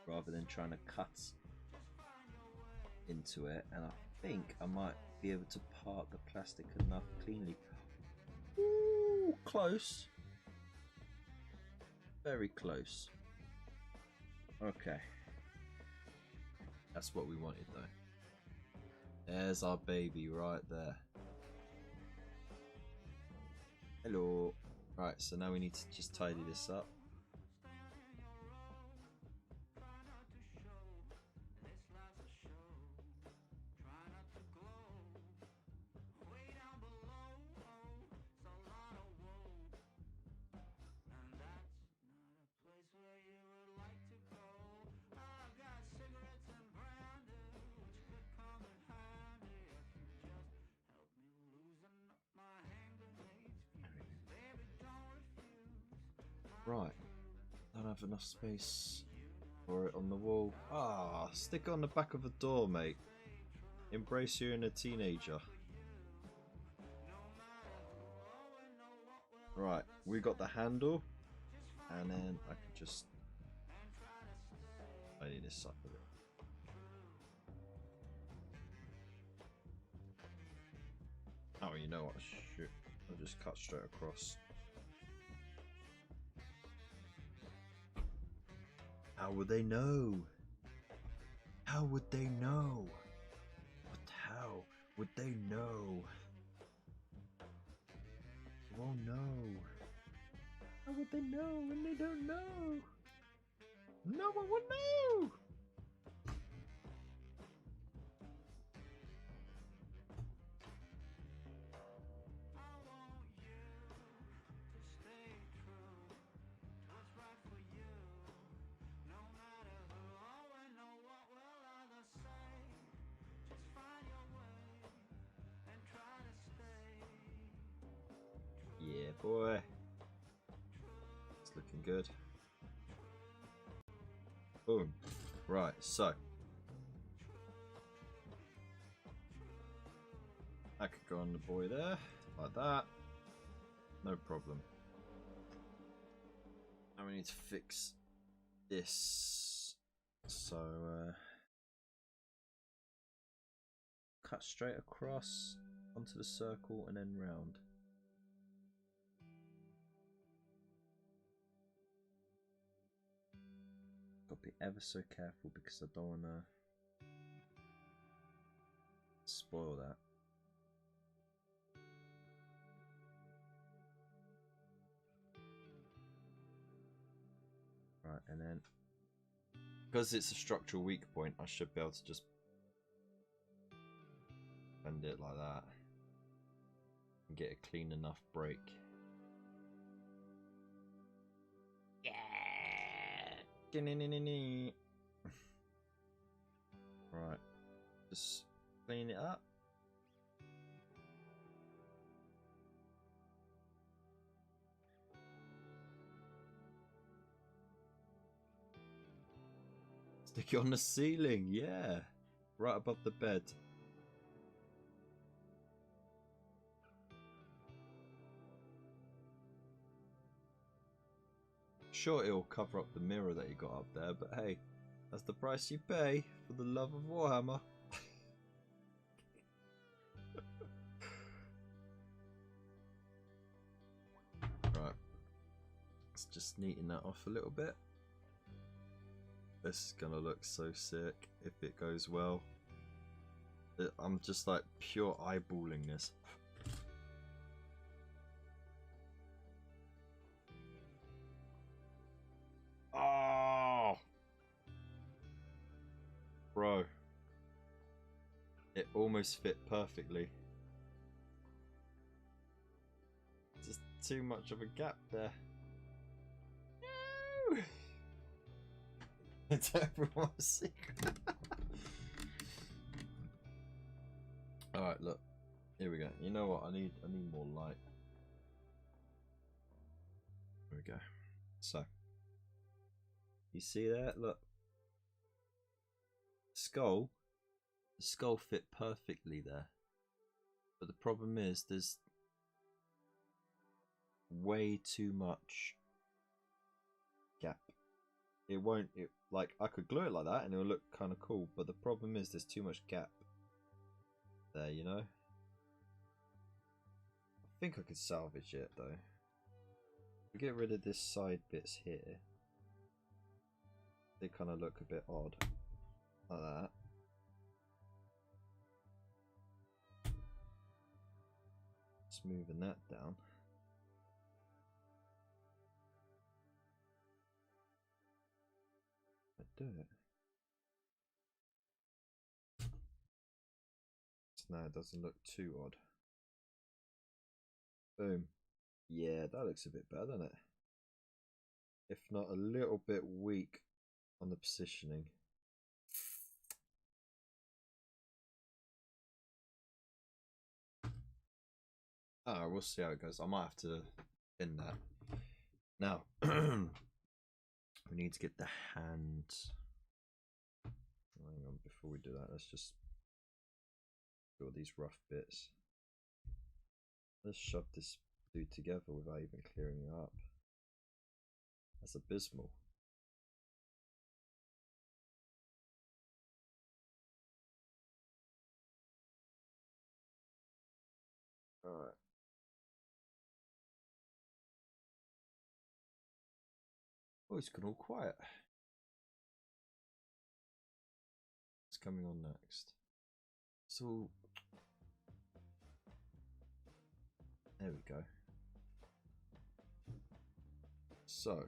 S1: rather than trying to cut into it, and I think I might be able to part the plastic enough cleanly. Ooh, close. Very close. Okay, that's what we wanted though. There's our baby right there. Hello. Right, so now we need to just tidy this up. Right. Don't have enough space for it on the wall. Ah, stick it on the back of the door, mate. Embrace you in a teenager. Right, we got the handle, and then I can just. I need this up a bit. Oh, you know what? Shoot. I'll just cut straight across. How would they know? How would they know? What? How would they know? They won't know. How would they know when they don't know? No one would know! Yeah, boy. It's looking good. Boom. Right, so. I could go on the boy there, like that. No problem. Now we need to fix this. So, cut straight across onto the circle and then round. Got to be ever so careful because I don't want to spoil that. Right, and then because it's a structural weak point, I should be able to just bend it like that and get a clean enough break. Yeah. Right, just clean it up. Stick it on the ceiling, yeah. Right above the bed. Sure, it'll cover up the mirror that you got up there, but hey, that's the price you pay for the love of Warhammer. Right. Let's just neaten that off a little bit. This is gonna look so sick if it goes well. I'm just like pure eyeballing this. Oh, bro, it almost fit perfectly. Just too much of a gap there. No! It's everyone's secret. Alright, look. Here we go. You know what? I need more light. There we go. So, you see that? Look. The skull fit perfectly there. But the problem is there's way too much gap. It won't, like, I could glue it like that and it'll look kind of cool, but the problem is there's too much gap there, you know? I think I could salvage it though. Get rid of this side bits here. They kind of look a bit odd, like that. Smoothing that down. Do it. So now it doesn't look too odd. Boom. Yeah, that looks a bit better, doesn't it? If not a little bit weak on the positioning. Oh, we'll see how it goes. I might have to pin that Now, we need to get the hand. Hang on, before we do that, let's just do all these rough bits. Let's shove this dude together without even clearing it up. That's abysmal. Alright. Oh, it's gone all quiet. What's coming on next? So, there we go. So,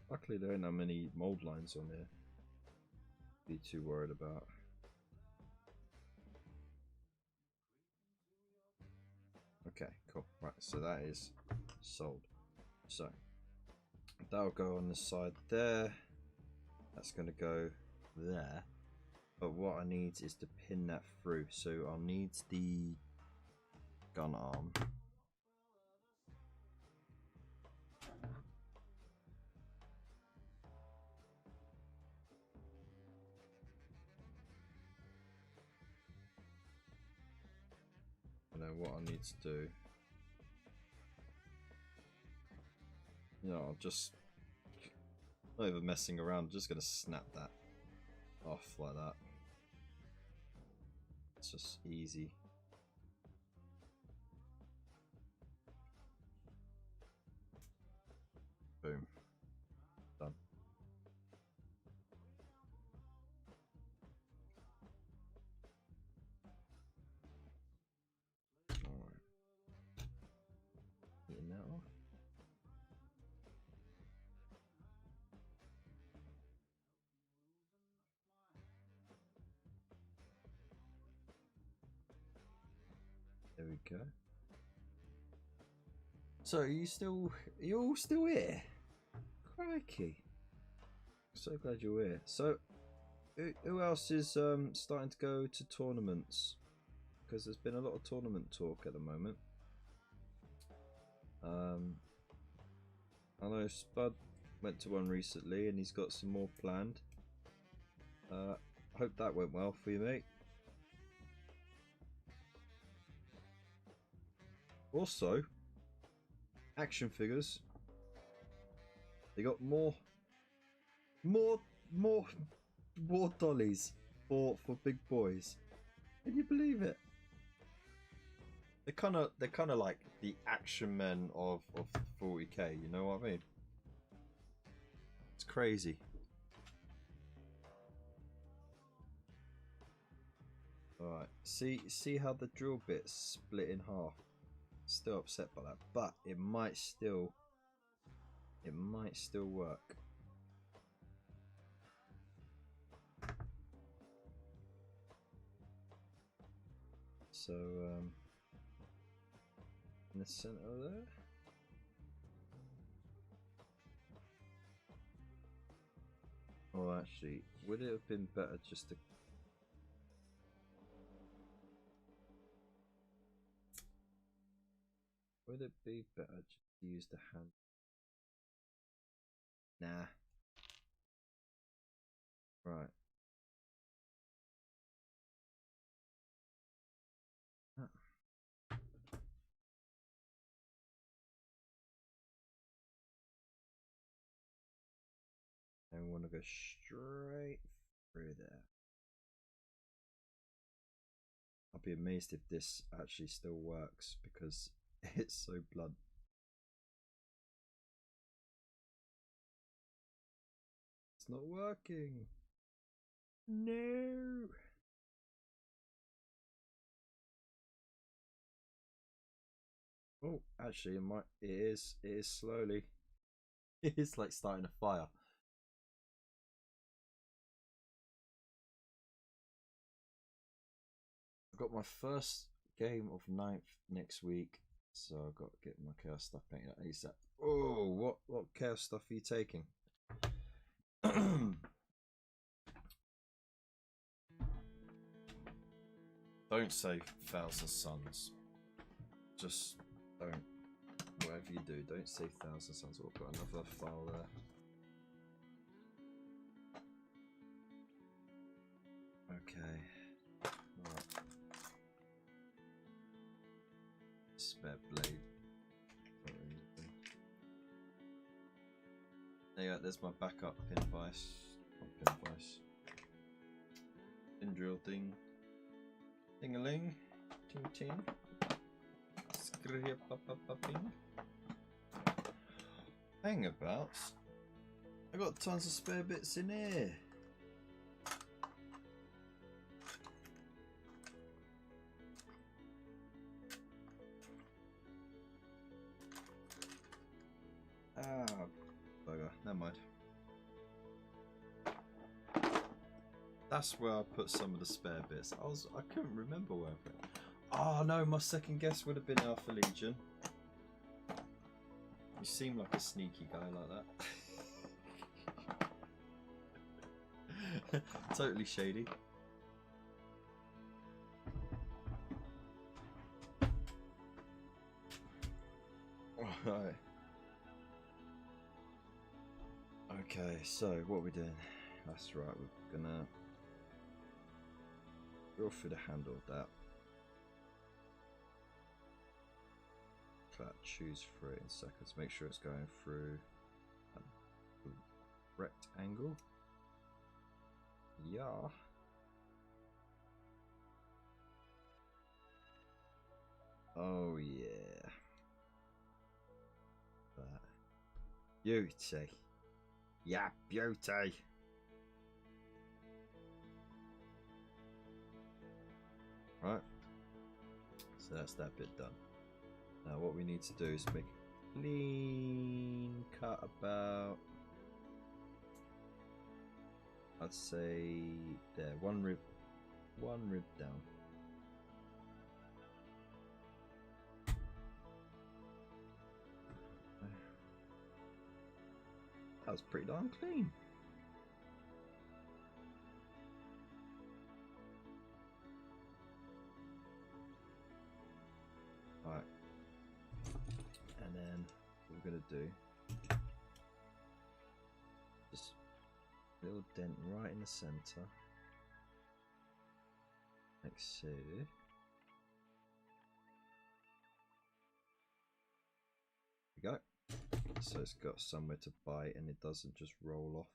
S1: luckily there ain't that many mold lines on here. Be too worried about. Okay, cool. Right, so that is sold. So that'll go on the side there. That's going to go there. But what I need is to pin that through. So I'll need the gun arm. And then what I need to do, I'll just, not even messing around, I'm just going to snap that off like that. It's just easy. Boom. Done. Alright. Getting that off. There we go. So are you all still here? Crikey. So glad you're here. So who else is starting to go to tournaments? Because there's been a lot of tournament talk at the moment. I know Spud went to one recently and he's got some more planned. Hope that went well for you, mate. Also, action figures. They got more dollies for big boys. Can you believe it? They're kind of like the action men of 40k. You know what I mean? It's crazy. All right. See how the drill bit's split in half. Still upset by that, but it might still work. So in the center there. Oh, actually, would it have been better just to? Would it be better just to use the hand? Nah. Right. And we want to go straight through there. I'll be amazed if this actually still works because it's so blunt. It's not working. No. Oh, actually, it is slowly. It's like starting a fire. got my first game of 9th next week, so I've got to get my chaos stuff painted ASAP. Oh, what chaos stuff are you taking? Don't say Thousand Suns. Just don't. Whatever you do, don't say Thousand Suns. I've got another file there. Okay. Right. Spare blade. There you go, there's my backup pin vise. Pin vise. Pin drill thing. Ding-a-ling. Ting-ting. Skrip-a-pa-pa-ping. Hangabouts. I got tons of spare bits in here. Ah, bugger. Never mind. That's where I put some of the spare bits. I couldn't remember where I put it. Oh no, my second guess would have been Alpha Legion. You seem like a sneaky guy like that. Totally shady. Alright. Okay, so what are we doing? That's right, we're gonna go through the handle of that. Choose for it in seconds. Make sure it's going through the rectangle. Yeah. Oh yeah. That beauty. Yeah, beauty. Right. So that's that bit done. Now what we need to do is make a clean cut about, I'd say there, one rib down. That was pretty darn clean. Alright. And then what we're going to do, just a little dent right in the center, like so. There we go. So it's got somewhere to bite and it doesn't just roll off.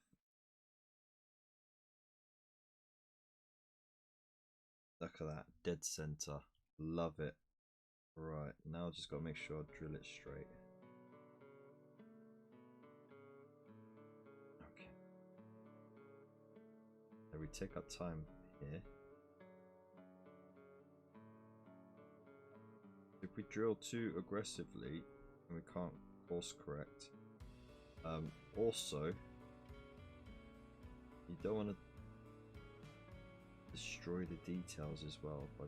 S1: Look at that, dead center. Love it. Right, now I've just got to make sure I drill it straight. Okay. So we take our time here. If we drill too aggressively, we can't course correct. Also, you don't want to destroy the details as well by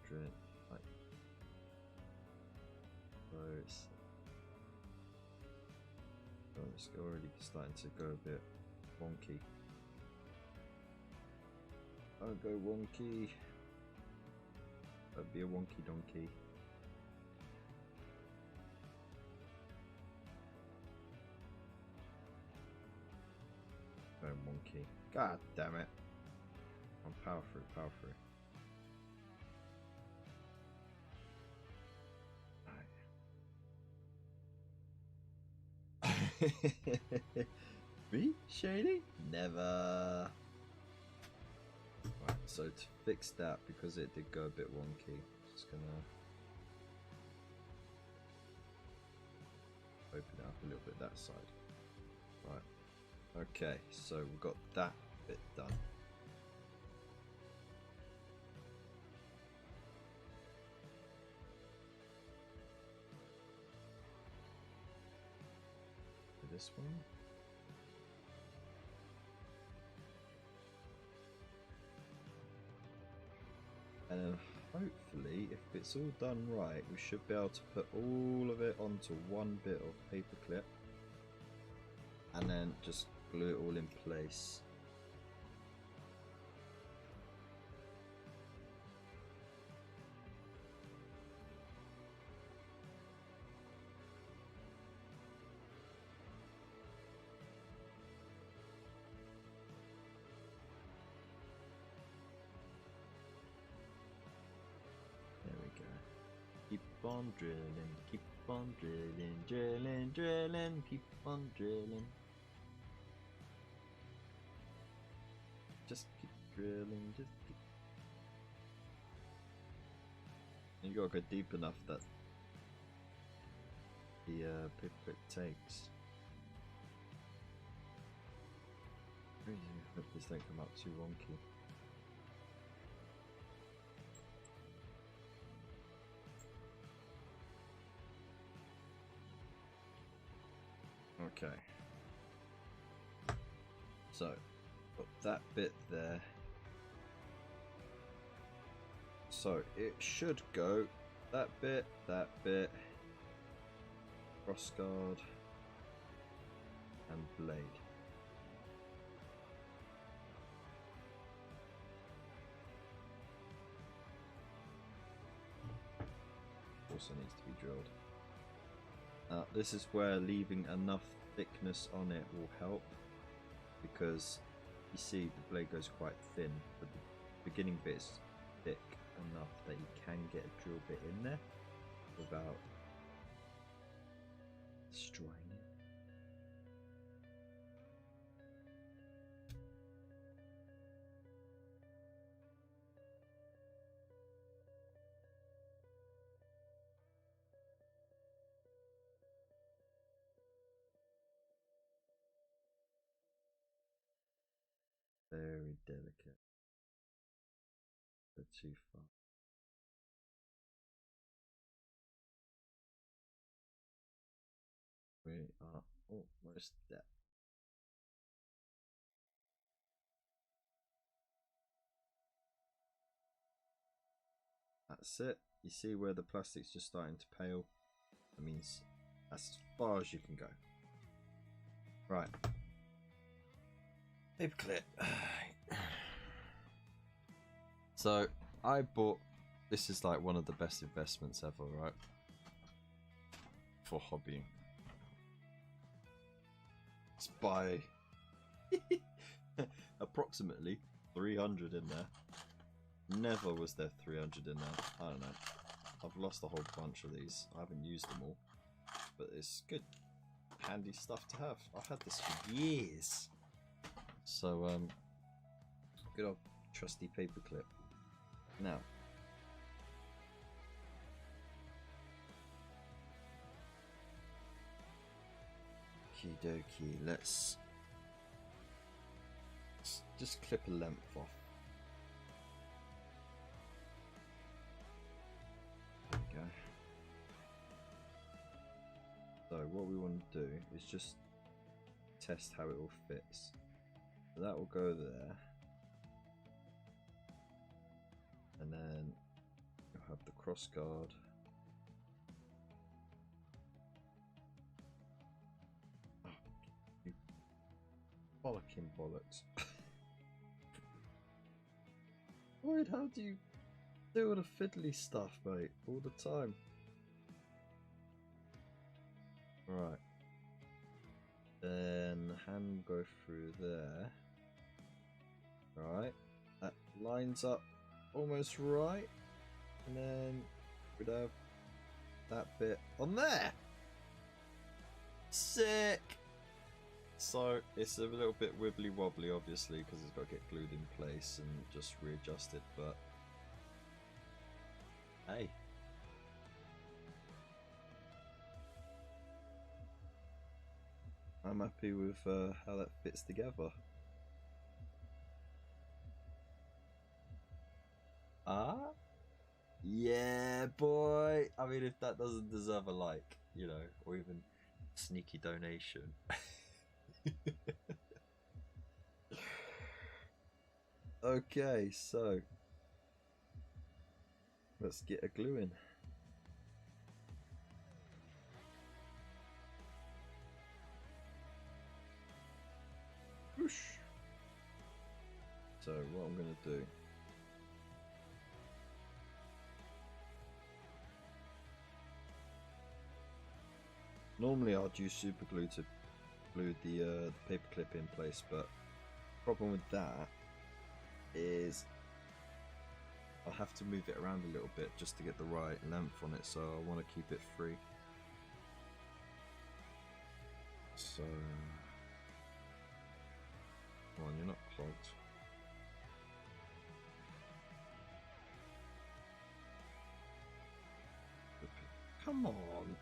S1: drilling. Like, so it's already starting to go a bit wonky. Don't go wonky. Don't be a wonky donkey. Monkey. God damn it. I'm power through, power through. Me? Shady? Never. Right, so to fix that, because it did go a bit wonky, just gonna open it up a little bit that side. Right. Okay, so we've got that bit done. For this one. And then hopefully, if it's all done right, we should be able to put all of it onto one bit of paper clip and then just glue it all in place. Keep on drilling, keep on drilling, drilling, drilling, keep on drilling. Just keep drilling, just keep. And you gotta go deep enough that the paper clip takes. I hope this don't come out too wonky. Okay, so got that bit there, so it should go that bit, crossguard and blade. Also needs to be drilled. This is where leaving enough thickness on it will help, because you see the blade goes quite thin, but the beginning bit is thick enough that you can get a drill bit in there without destroying it. Very delicate, but too far. We are almost there. That's it. You see where the plastic's just starting to pale? That means that's as far as you can go. Right. Paper clip. So I bought, this is like one of the best investments ever, right? For hobbying. Let's buy approximately 300 in there. Never was there 300 in there. I don't know. I've lost a whole bunch of these. I haven't used them all. But it's good. Handy stuff to have. I've had this for years. So, good old trusty paperclip. Now, okie dokie, let's just clip a length off. There we go. So what we want to do is just test how it all fits. So that will go there. And then you'll have the cross guard. Oh, you bollocking bollocks. Lloyd, how do you do all the fiddly stuff, mate, all the time? Right. Then hand go through there. Right. That lines up almost right. And then we'd have that bit on there. Sick! So it's a little bit wibbly wobbly, obviously, because it's got to get glued in place and just readjusted, but hey. I'm happy with how that fits together. Ah? Yeah, boy! I mean, if that doesn't deserve a like, you know, or even sneaky donation. Okay, so Let's get a glue in. Whoosh. So what I'm going to do, normally I'd use super glue to glue the paper clip in place, but the problem with that is I'll have to move it around a little bit just to get the right length on it, so I want to keep it free. So, come on, you're not clogged. Come on.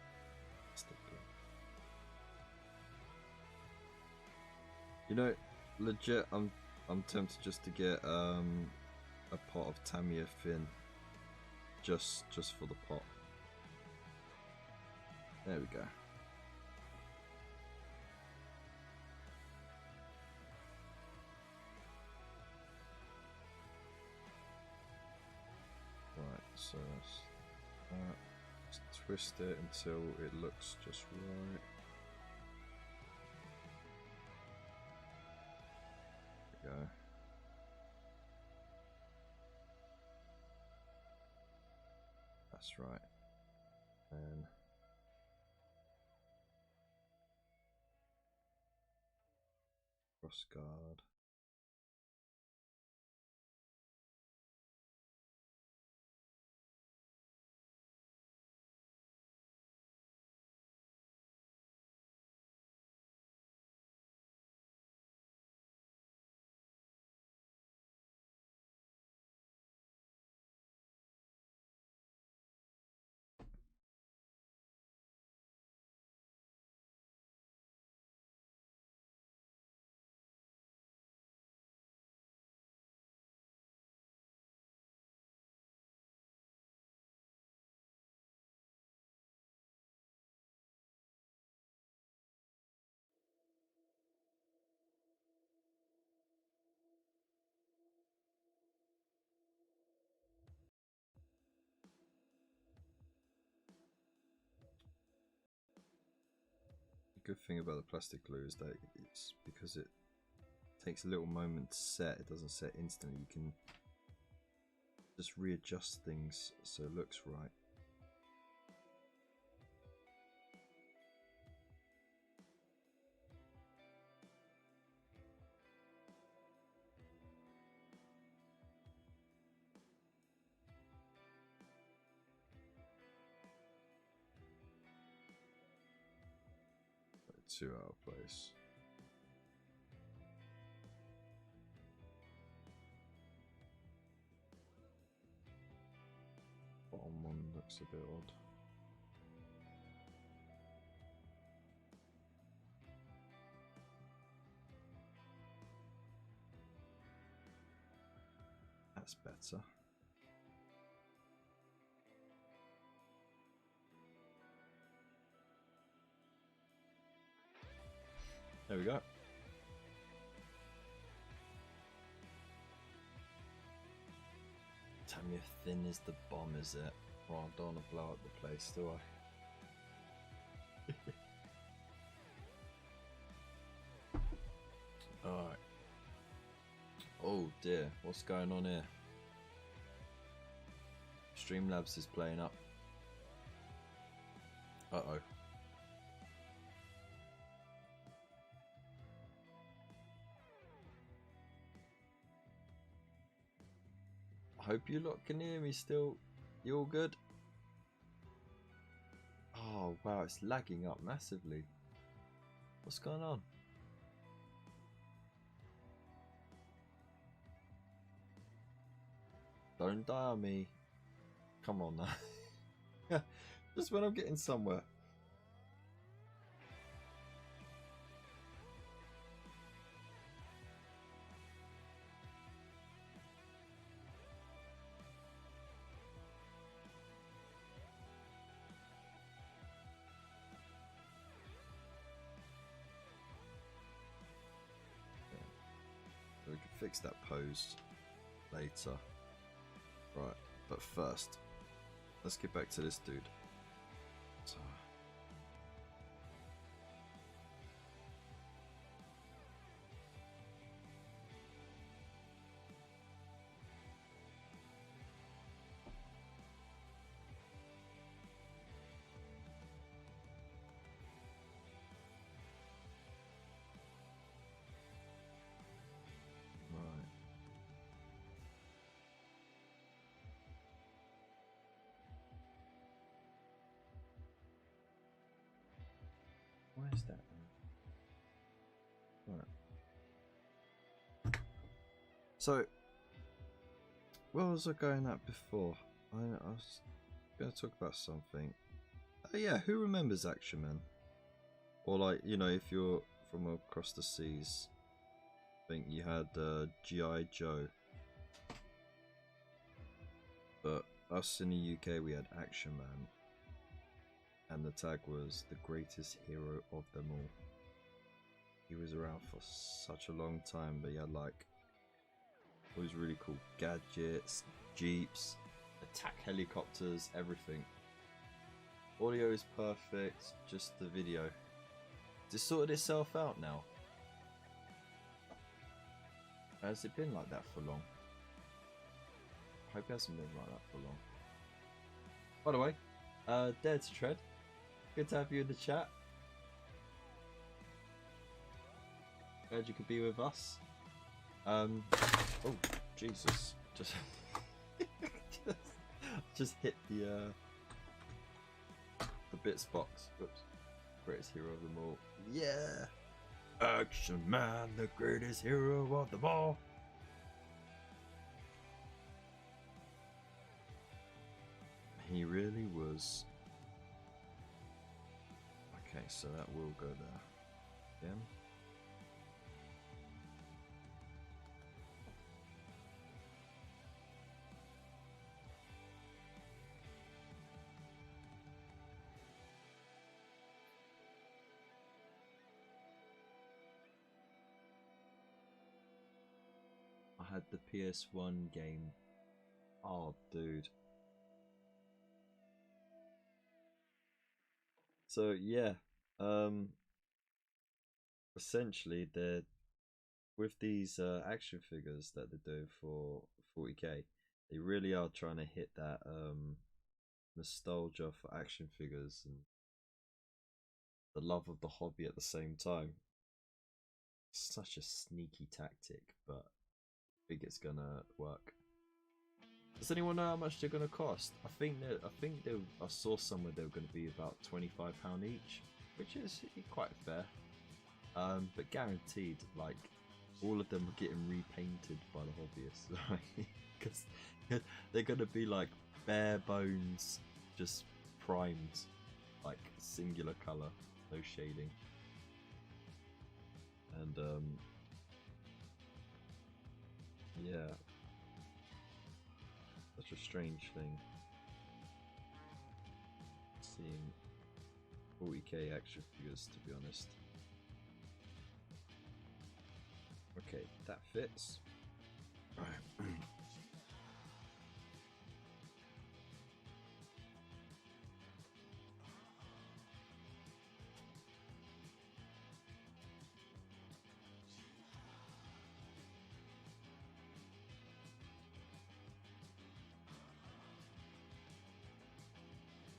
S1: You know, legit, I'm tempted just to get a pot of Tamiya Fin, just for the pot. There we go. Right, so let's twist it until it looks just right. There we go. That's right. And cross guard. Good thing about the plastic glue is that it's because it takes a little moment to set, it doesn't set instantly. You can just readjust things so it looks right. Too out of place. Bottom one looks a bit odd. That's better. There we go. Tamiya Thin is the bomb, is it? Well, I don't want to blow up the place, do I? Alright. Oh dear, what's going on here? Streamlabs is playing up. Uh-oh. Hope you lot can hear me still. You all good? Oh wow, it's lagging up massively. What's going on? Don't die on me. Come on now. Just when I'm getting somewhere. We can fix that pose later. Right, but first, let's get back to this dude. So. Why is that? Right. So, where was I going at before? I was going to talk about something. Oh yeah, who remembers Action Man? Or like, you know, if you're from across the seas, I think you had G.I. Joe. But us in the UK, we had Action Man. And the tag was the greatest hero of them all. He was around for such a long time, but he had like all these really cool gadgets, jeeps, attack helicopters, everything. Audio is perfect, just the video. It's sorted itself out now. Has it been like that for long? I hope it hasn't been like that for long. By the way, Dare to Tread. Good to have you in the chat. Glad you could be with us. Oh Jesus! Just hit the bits box. Oops. Greatest hero of them all. Yeah. Action Man, the greatest hero of them all. He really was. Okay, so that will go there. Again. I had the PS1 game. Oh, dude. So yeah, essentially they're with these action figures that they're doing for 40k. They really are trying to hit that nostalgia for action figures and the love of the hobby at the same time. Such a sneaky tactic, but I think it's gonna work. Does anyone know how much they're gonna cost? I saw somewhere they were gonna be about £25 each, which is quite fair. But guaranteed, like all of them are getting repainted by the hobbyists, right? Because they're gonna be like bare bones, just primed, like singular color, no shading, and yeah. Such a strange thing seeing 40k action figures, to be honest. Okay, that fits. Right.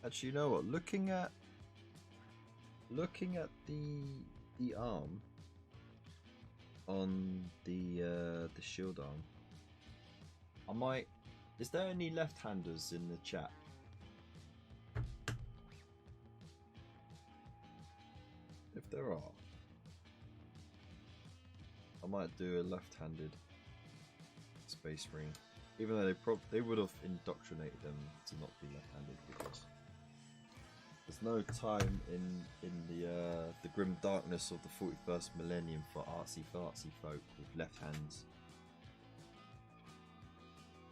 S1: Actually, you know what? Looking at the arm on the shield arm, I might. Is there any left-handers in the chat? If there are, I might do a left-handed Space Marine, even though they would have indoctrinated them to not be left-handed because. There's no time in the grim darkness of the 41st millennium for artsy fartsy folk with left hands.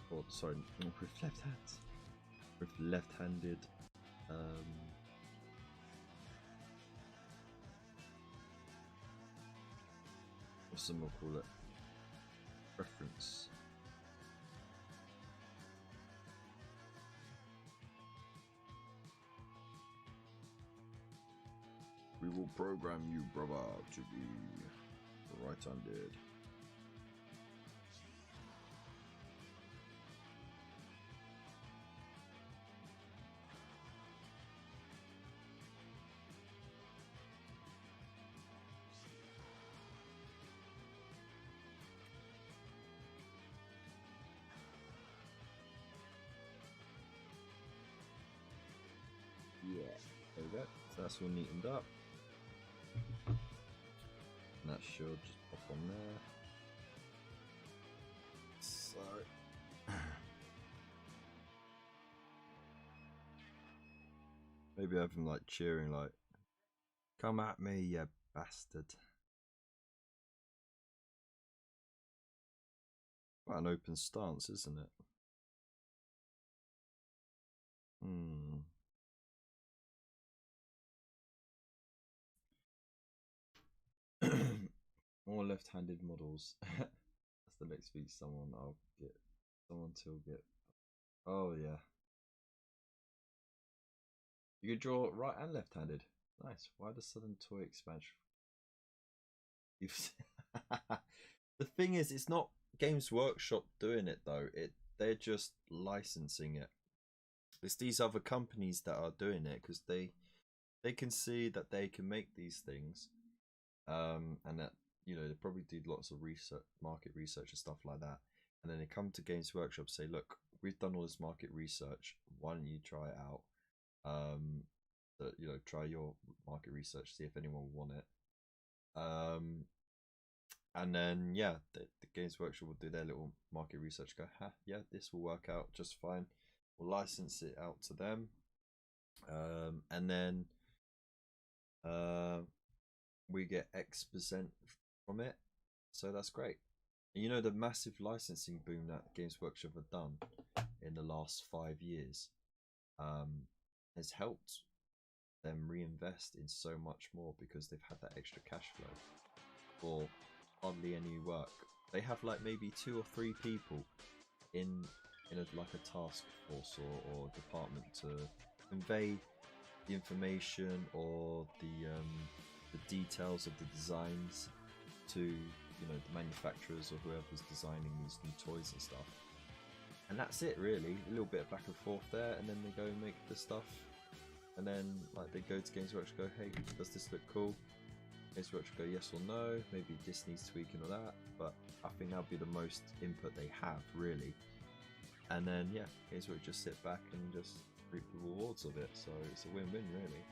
S1: Or sorry, with left hands. With left-handed what's someone call it? Reference. will program you, brother, to be right-handed. Yeah, there we go. So that's all neatened up. And that should just pop on there. So maybe have him like cheering, like, "Come at me, you bastard." Quite an open stance, isn't it? More left-handed models. That's the next week. Someone to get. Oh yeah. You can draw right and left-handed. Nice. Why the sudden toy expansion? The thing is, it's not Games Workshop doing it though. They're just licensing it. It's these other companies that are doing it because they can see that they can make these things, and that, you know, they probably do lots of research, market research and stuff like that, and then they come to Games Workshop, say, look, we've done all this market research, why don't you try it out? You know, try your market research, see if anyone will want it. And then yeah, the Games Workshop will do their little market research, go, ha, yeah, this will work out just fine. We'll license it out to them, and then we get X% from it, so that's great. And you know, the massive licensing boom that Games Workshop have done in the last 5 years has helped them reinvest in so much more because they've had that extra cash flow for hardly any work. They have like maybe 2 or 3 people in like a task force or department to convey the information or the details of the designs to, you know, the manufacturers or whoever's designing these new toys and stuff. And that's it really. A little bit of back and forth there, and then they go and make the stuff, and then like they go to Games Workshop, go, hey, does this look cool? Games Workshop go, yes or no, maybe this needs tweaking or that, but I think that'll be the most input they have really. And then yeah, Games Workshop just sit back and just reap the rewards of it, so it's a win-win really.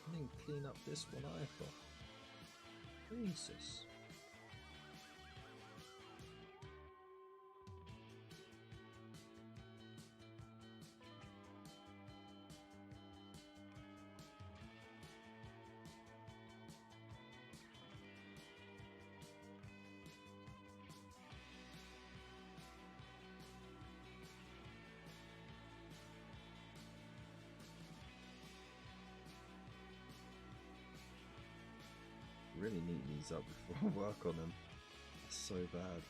S1: And then clean up this one I've got. Jesus. Really neaten these up before I work on them. That's so bad.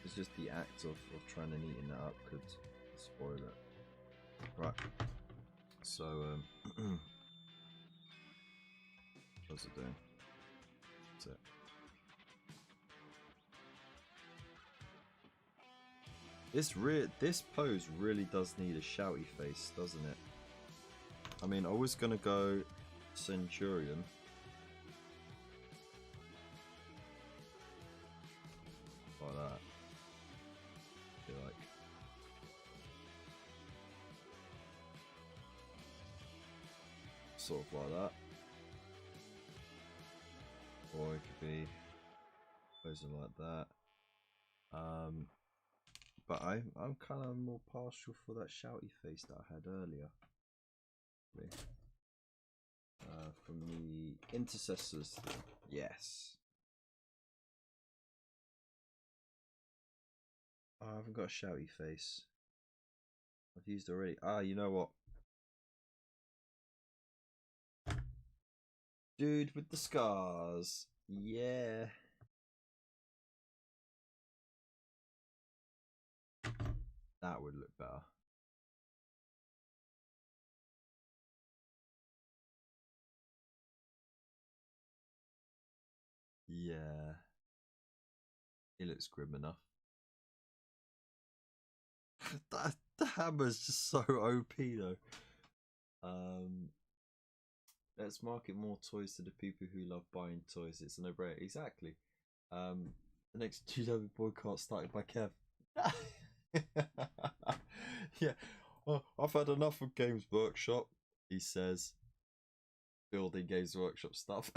S1: It's just the act of trying to neaten that up could spoil it. Right. So what's it doing? That's it. This pose really does need a shouty face, doesn't it? I mean, I was gonna go Centurion. Like that. I feel like. Sort of like that. Or it could be posing like that. But I'm kind of more partial for that shouty face that I had earlier. From the Intercessors thing. Yes. Oh, I haven't got a shouty face. I've used already. Ah, you know what? Dude with the scars. Yeah. That would look better. Yeah. He looks grim enough. The hammer's just so OP though. Let's market more toys to the people who love buying toys. It's a no-brainer. Exactly. The next GW boycott started by Kev. Yeah. Well, I've had enough of Games Workshop, he says. Building Games Workshop stuff.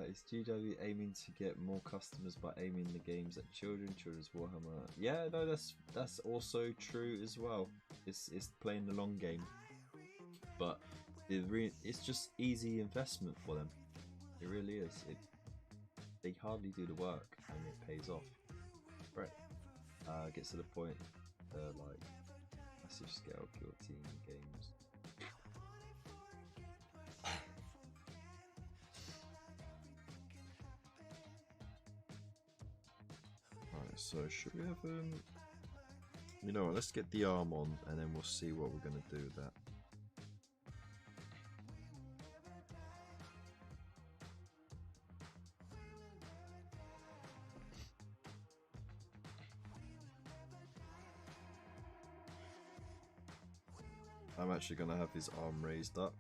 S1: Is GW aiming to get more customers by aiming the games at children's Warhammer? Yeah, no, that's also true as well. It's playing the long game, but it's just easy investment for them. It really is. They hardly do the work and it pays off. Right. Gets to the point. Like massive scale kill team games. So should we have you know what, let's get the arm on and then we'll see what we're going to do with that. I'm actually going to have his arm raised up,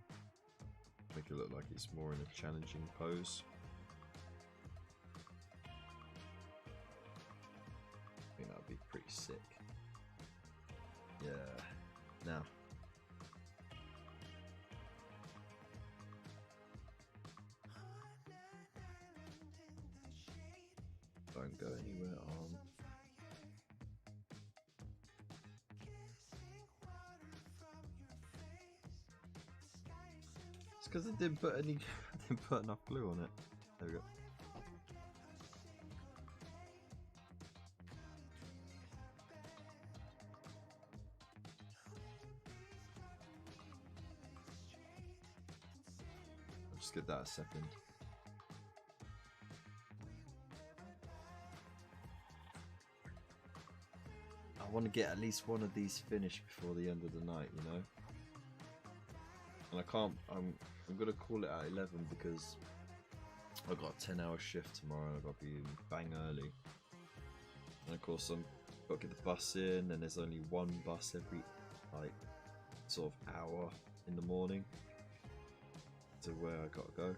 S1: make it look like it's more in a challenging pose. That'd be pretty sick. Yeah. Now. Don't go anywhere, arm. It's because I didn't put any. I didn't put enough glue on it. There we go. Just give that a second. I want to get at least one of these finished before the end of the night, you know. And I can't. I'm gonna call it at 11 because I've got a 10-hour shift tomorrow and I've got to be bang early. And of course I'm got to get the bus in, and there's only one bus every like sort of hour in the morning to where I gotta go.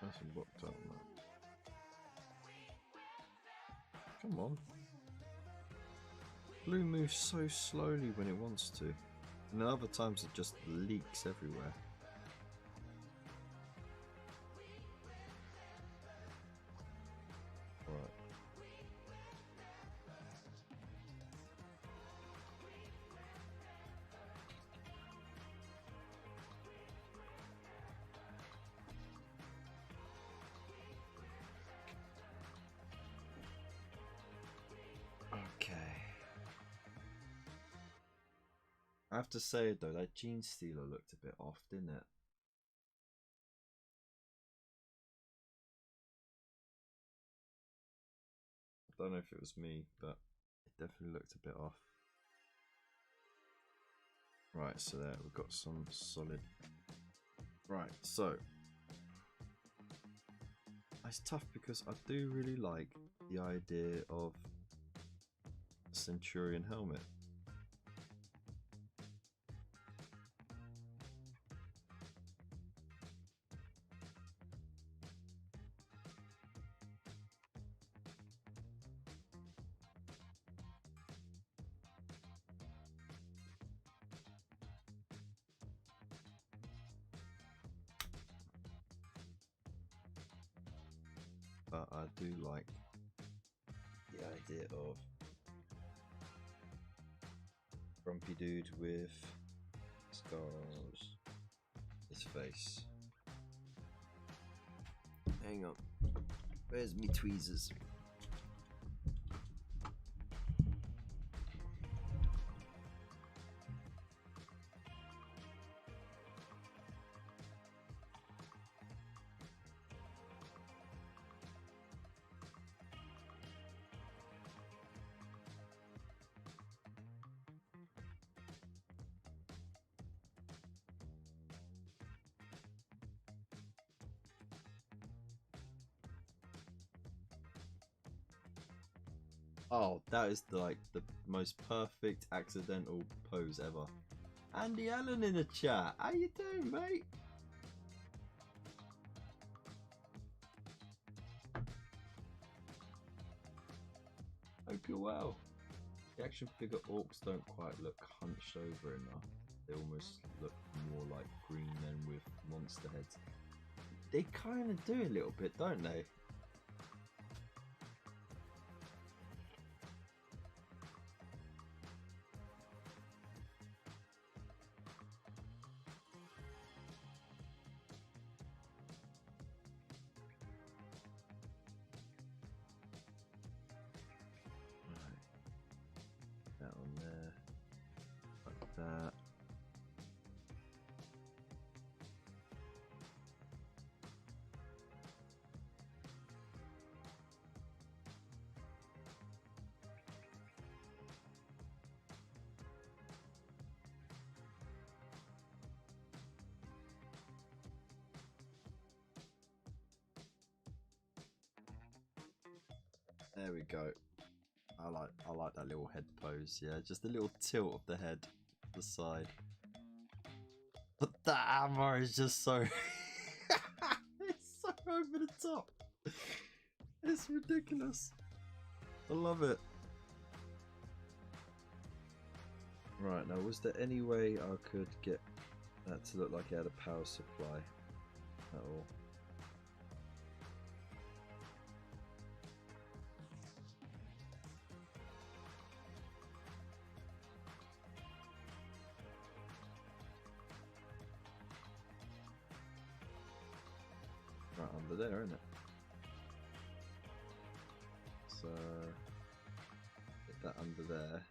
S1: That's a booked up, man. Come on. Blue moves so slowly when it wants to, and then other times it just leaks everywhere. Right. I have to say though, that Gene Stealer looked a bit off, didn't it? I don't know if it was me, but it definitely looked a bit off. Right, so there, we've got some solid. Right, so it's tough because I do really like the idea of Centurion helmet. but I do like the idea of grumpy dude with scars. His face. Hang on. Where's me tweezers? Oh, that is like the most perfect accidental pose ever. Andy Allen in the chat. How you doing, mate? Hope you're well. The action figure orcs don't quite look hunched over enough. They almost look more like green men with monster heads. They kind of do a little bit, don't they? That. There we go. I like that little head pose. Yeah, just a little tilt of the head to the side. But the armor is just so it's so over the top. It's ridiculous. I love it. Right, now was there any way I could get that to look like it had a power supply at all? Right under there, isn't it? So get that under there.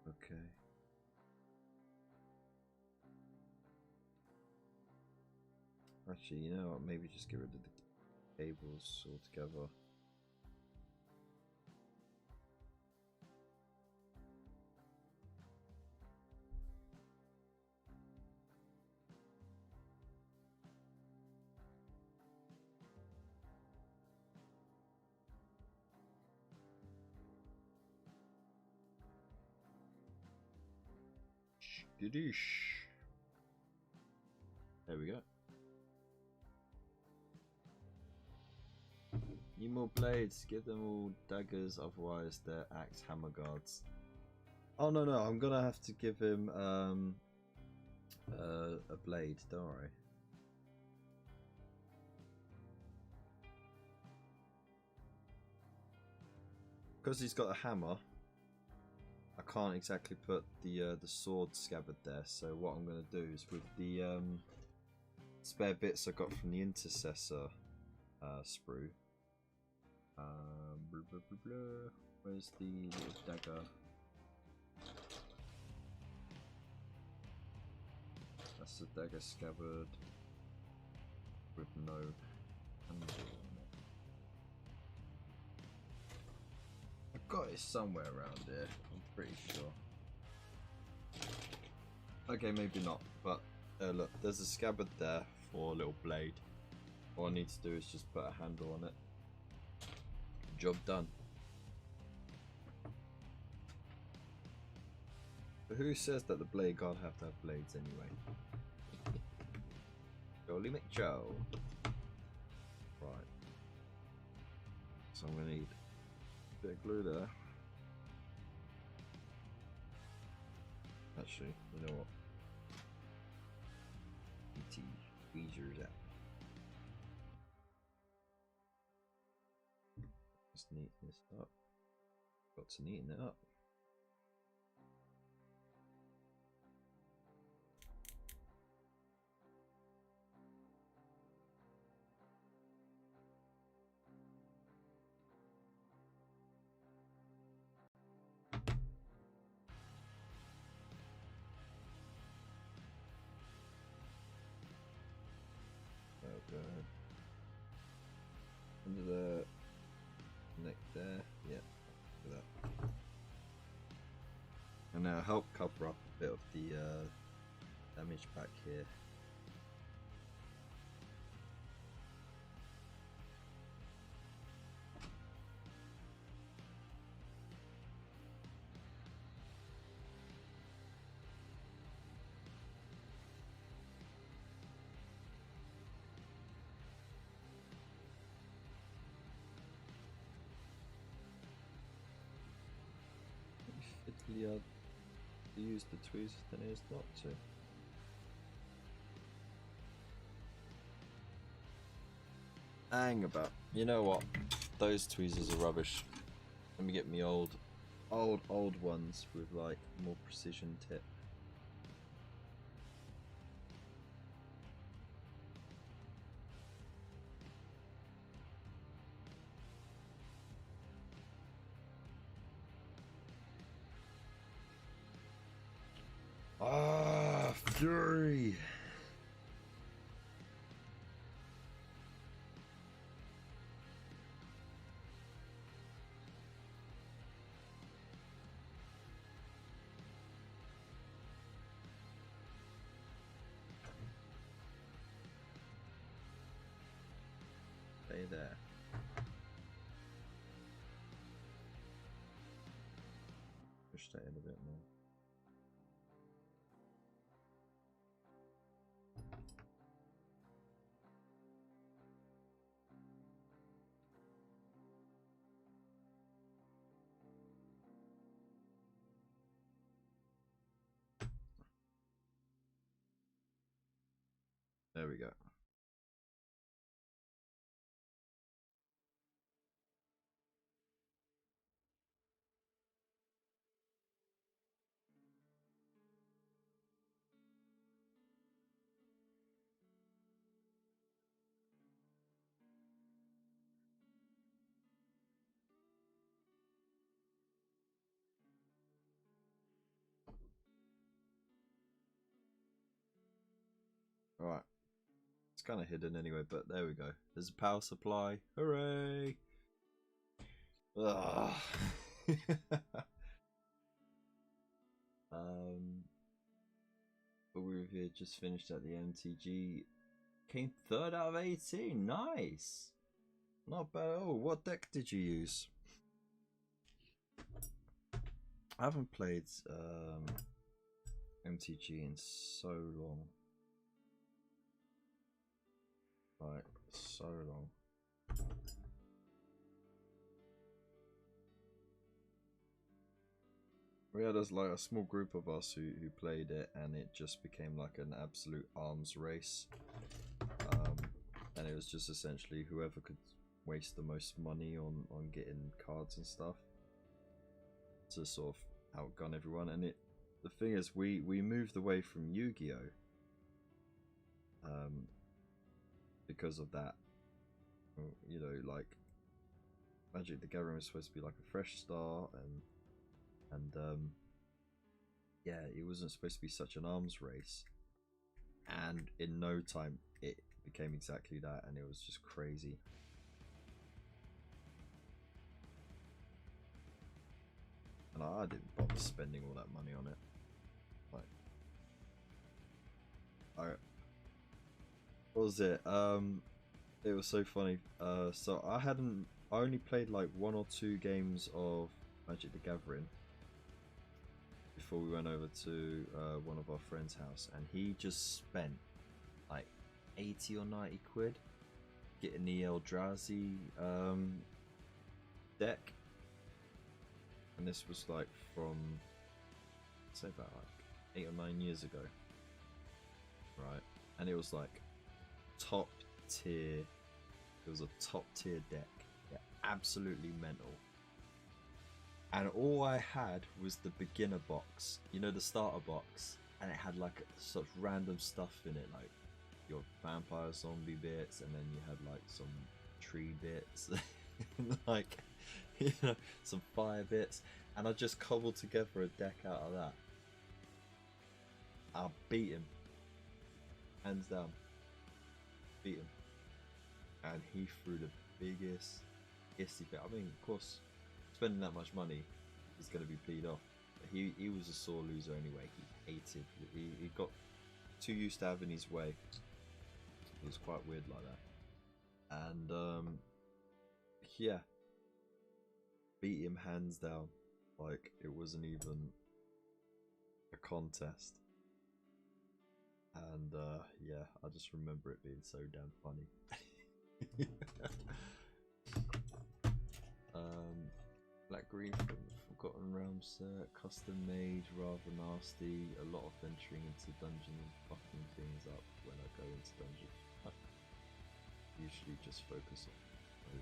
S1: Okay. Actually, you know what? Maybe just get rid of the cables altogether. Skadoosh. There we go. Need more blades, give them all daggers, otherwise they're axe hammer guards. Oh no, I'm gonna have to give him a blade, don't worry. Because he's got a hammer, I can't exactly put the sword scabbard there, so what I'm gonna do is with the spare bits I got from the intercessor sprue. Blah, blah, blah, blah. Where's the little dagger? That's the dagger scabbard with no handle on it. I've got it somewhere around here, I'm pretty sure. Okay, maybe not, but look, there's a scabbard there for a little blade. All I need to do is just put a handle on it. Job done. But who says that the Bladeguard have to have blades anyway? Jolly McJoe. Right. So I'm gonna need a bit of glue there. Actually, you know what? Tweezers out. Let's neaten this up. Got to neaten it up. Okay. Under the neck there, yeah, do that. And now help cover up a bit of the damage back here. Fiddly to use the tweezers than it is not to. Hang about. You know what? Those tweezers are rubbish. Let me get me old ones with like more precision tip. Ah, fury! Stay there. Push that in a bit more. There we go. Alright. It's kind of hidden anyway, but there we go. There's a power supply. Hooray! Ugh. But we've just finished at the MTG. Came 3rd out of 18. Nice! Not bad at all. What deck did you use? I haven't played MTG in so long. Like, so long. We had like a small group of us who played it, and it just became like an absolute arms race. And it was just essentially whoever could waste the most money on getting cards and stuff to sort of outgun everyone. And the thing is, we moved away from Yu-Gi-Oh! Because of that. You know, like Magic the Gathering was supposed to be like a fresh start, and yeah, it wasn't supposed to be such an arms race, and in no time it became exactly that, and it was just crazy. And I didn't bother spending all that money on it. Like, what was it? It was so funny. So I hadn't I only played like 1 or 2 games of Magic the Gathering before we went over to one of our friends' house, and he just spent like 80 or 90 quid getting the Eldrazi deck, and this was like from, say, about like 8 or 9 years ago, right? And it was like top tier. It was a top tier deck, yeah, absolutely mental. And all I had was the beginner box, you know, the starter box, and it had like such random stuff in it, like your vampire zombie bits, and then you had like some tree bits, like, you know, some fire bits, and I just cobbled together a deck out of that. I beat him, hands down, beat him, and he threw the biggest hissy fit. I mean, of course, spending that much money is going to be peed off. But he was a sore loser anyway. He hated. He got too used to having his way. It was quite weird like that. And yeah, beat him hands down. Like it wasn't even a contest. And yeah, I just remember it being so damn funny. Black Green Forgotten Realms set, custom made, rather nasty. A lot of venturing into dungeon and fucking things up when I go into dungeon. I usually just focus on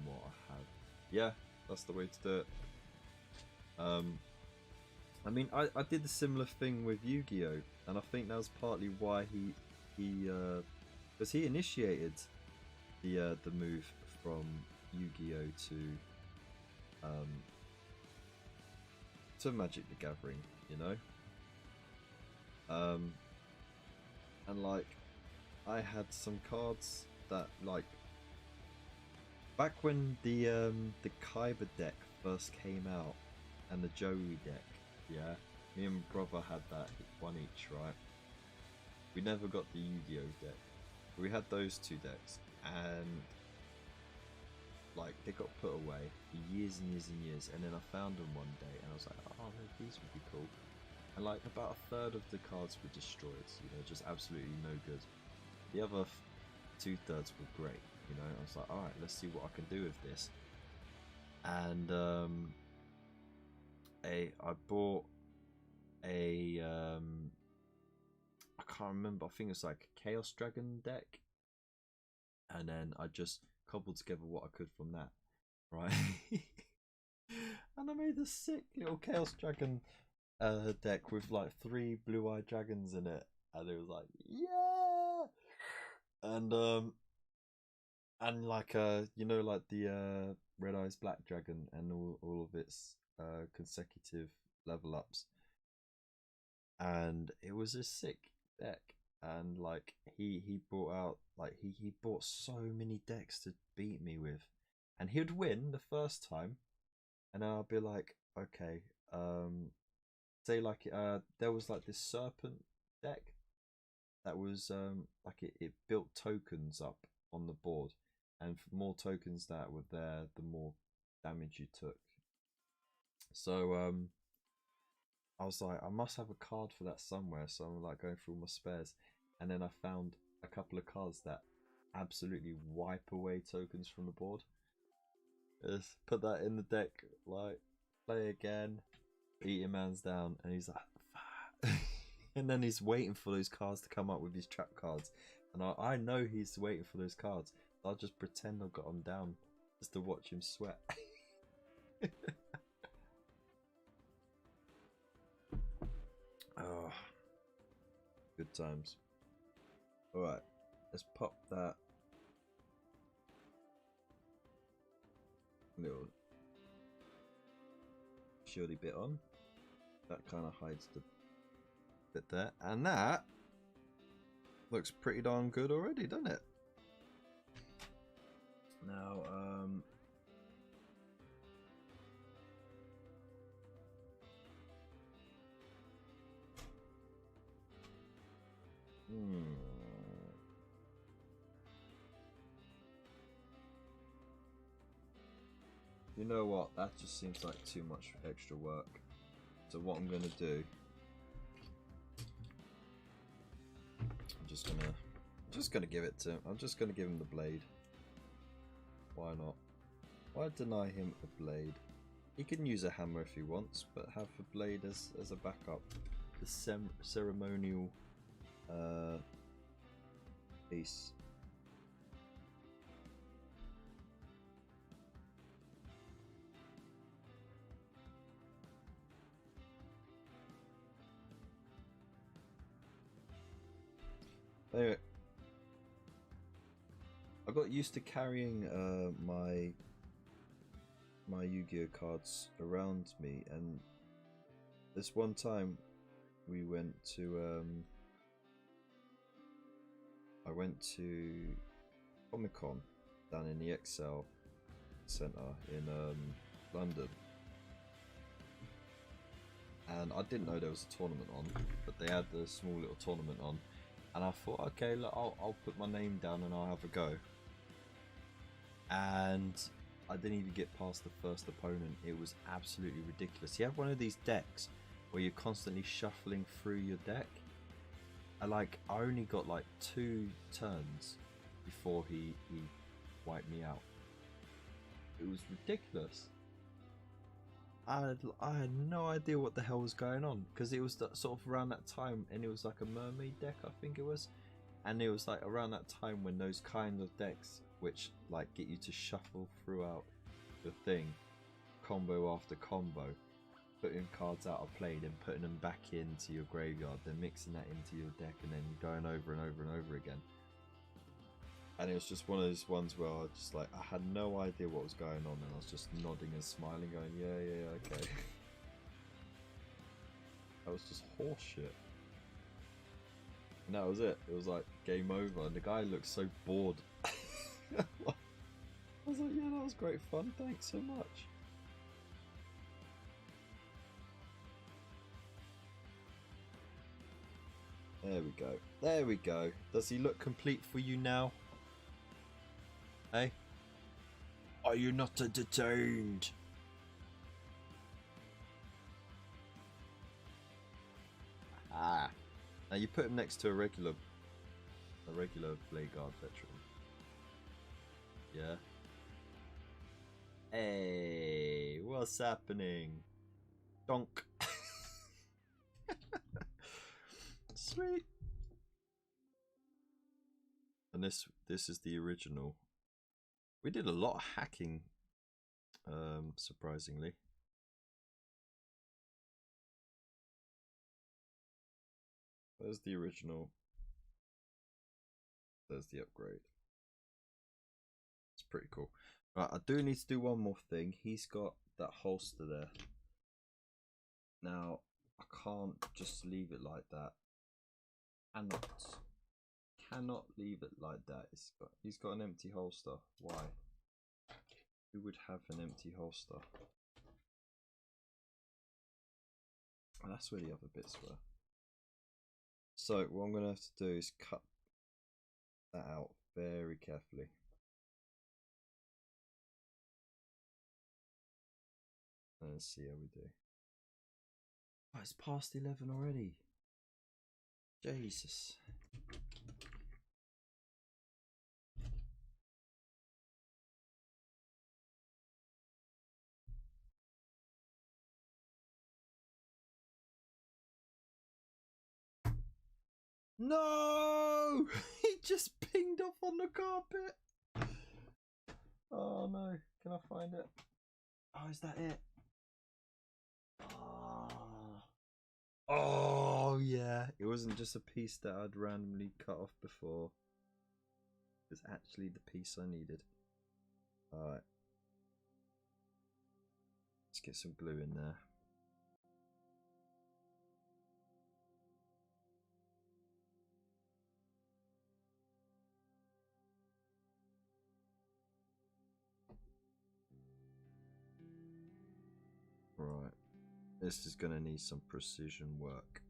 S1: what I have. Yeah, that's the way to do it. I mean, I did a similar thing with Yu-Gi-Oh, and I think that was partly why he because he initiated the move from Yu-Gi-Oh to Magic the Gathering, you know. And like I had some cards that, like, back when the Kyber deck first came out and the Joey deck, yeah, me and my brother had that one each, right? We never got the Yu-Gi-Oh deck. We had those 2 decks, and like they got put away for years and years and years, and then I found them one day and I was like, oh, these would be cool. And like about a third of the cards were destroyed, you know, just absolutely no good. The other 2/3 were great, you know. I was like, alright, let's see what I can do with this. And I bought a I can't remember, I think it's like a Chaos Dragon deck, and then I just cobbled together what I could from that, right? And I made a sick little Chaos Dragon deck with like 3 blue-eyed dragons in it, and it was like, yeah. And like you know, like the Red Eyes Black Dragon and all of its consecutive level ups, and it was a sick deck. And like he brought out, like he bought so many decks to beat me with, and he'd win the first time, and I'll be like, okay, say like there was like this serpent deck that was like it built tokens up on the board, and the more tokens that were there, the more damage you took. So I was like, I must have a card for that somewhere, so I'm like going through my spares, and then I found a couple of cards that absolutely wipe away tokens from the board. Just put that in the deck, like, play again, beat your man's down, and he's like, and then he's waiting for those cards to come up with his trap cards, and I know he's waiting for those cards. I'll just pretend I've got him down just to watch him sweat. Oh, good times. Alright, let's pop that little shieldy bit on. That kind of hides the bit there, and that looks pretty darn good already, doesn't it? Now, You know what? That just seems like too much extra work. So what I'm gonna do, I'm just gonna give it to him. I'm just gonna give him the blade. Why not? Why deny him a blade? He can use a hammer if he wants, but have a blade as a backup. The ceremonial piece. Anyway, I got used to carrying my Yu-Gi-Oh cards around me, and this one time we went to I went to Comic-Con down in the Excel Centre in London, and I didn't know there was a tournament on, but they had the small little tournament on, and I thought, okay, look, I'll put my name down and I'll have a go. And I didn't even get past the first opponent. It was absolutely ridiculous. You have one of these decks where you're constantly shuffling through your deck. I only got like 2 turns before he wiped me out. It was ridiculous. I had no idea what the hell was going on, because it was sort of around that time, and it was like a mermaid deck, I think it was, and it was like around that time when those kind of decks, which like get you to shuffle throughout the thing, combo after combo, putting cards out of play, then putting them back into your graveyard, then mixing that into your deck, and then going over and over and over again. And it was just one of those ones where I had no idea what was going on, and I was just nodding and smiling, going, yeah, okay. That was just horseshit. And that was it. It was like game over, and the guy looked so bored. I was like, yeah, that was great fun, thanks so much. There we go. There we go. Does he look complete for you now? Hey? Are you not entertained? Ah. Now you put him next to a regular Bladeguard Veteran. Yeah. Hey, what's happening? Donk. Sweet. And this is the original. We did a lot of hacking, surprisingly. There's the original. There's the upgrade. It's pretty cool. Right, I do need to do one more thing. He's got that holster there. Now, I can't just leave it like that. Cannot leave it like that. He's got an empty holster. Why? Who would have an empty holster? Oh, that's where the other bits were. So what I'm going to have to do is cut that out very carefully. And let's see how we do. Oh, it's past 11 already. Jesus. No! He just pinged off on the carpet. Oh no, can I find it? Oh, is that it? Oh yeah, it wasn't just a piece that I'd randomly cut off before. It was actually the piece I needed. Alright. Let's get some glue in there. Right. This is going to need some precision work.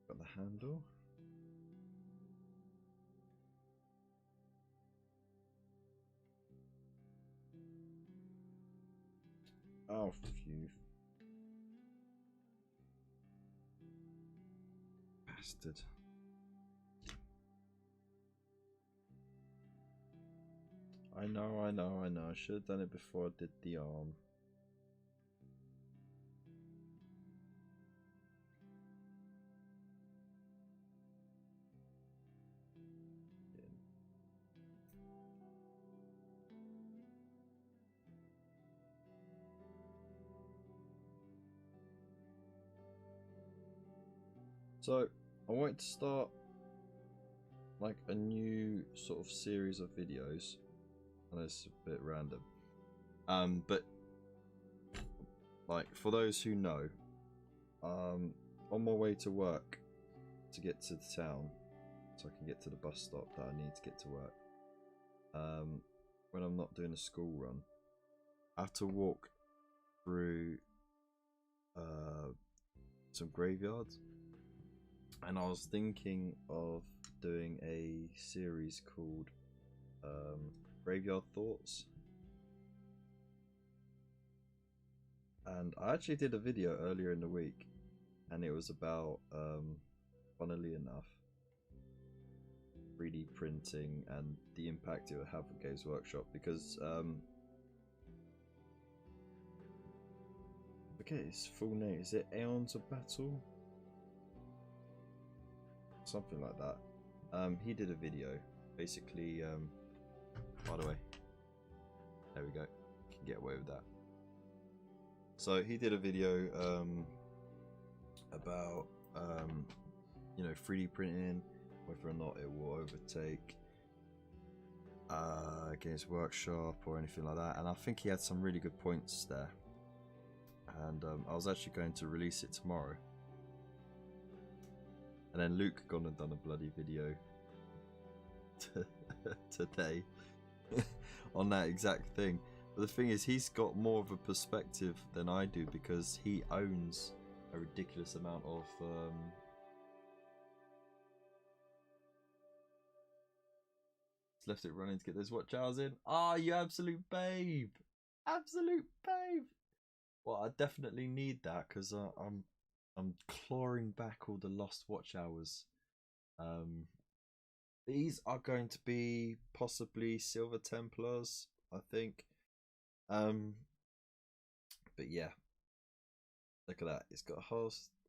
S1: Got the handle. Oh, phew. Bastard. I know. I should have done it before I did the arm. So, I wanted to start like a new sort of series of videos. I know it's a bit random. But like for those who know, on my way to work to get to the town, so I can get to the bus stop that I need to get to work. When I'm not doing a school run, I have to walk through some graveyards, and I was thinking of doing a series called Graveyard Thoughts. And I actually did a video earlier in the week, and it was about, funnily enough, 3D printing and the impact it would have on Games Workshop, because I forget his full name. Is it Aeons of Battle? Something like that. He did a video, basically. By the way, there we go. Can get away with that. So he did a video about you know, 3D printing, whether or not it will overtake Games Workshop or anything like that, and I think he had some really good points there. And I was actually going to release it tomorrow, and then Luke gone and done a bloody video today on that exact thing. But the thing is, he's got more of a perspective than I do, because he owns a ridiculous amount of left it running to get those watch hours in. Ah, you absolute babe, absolute babe. Well, I definitely need that, because I'm clawing back all the lost watch hours. These are going to be possibly Silver Templars, I think. But yeah, look at that. He's got a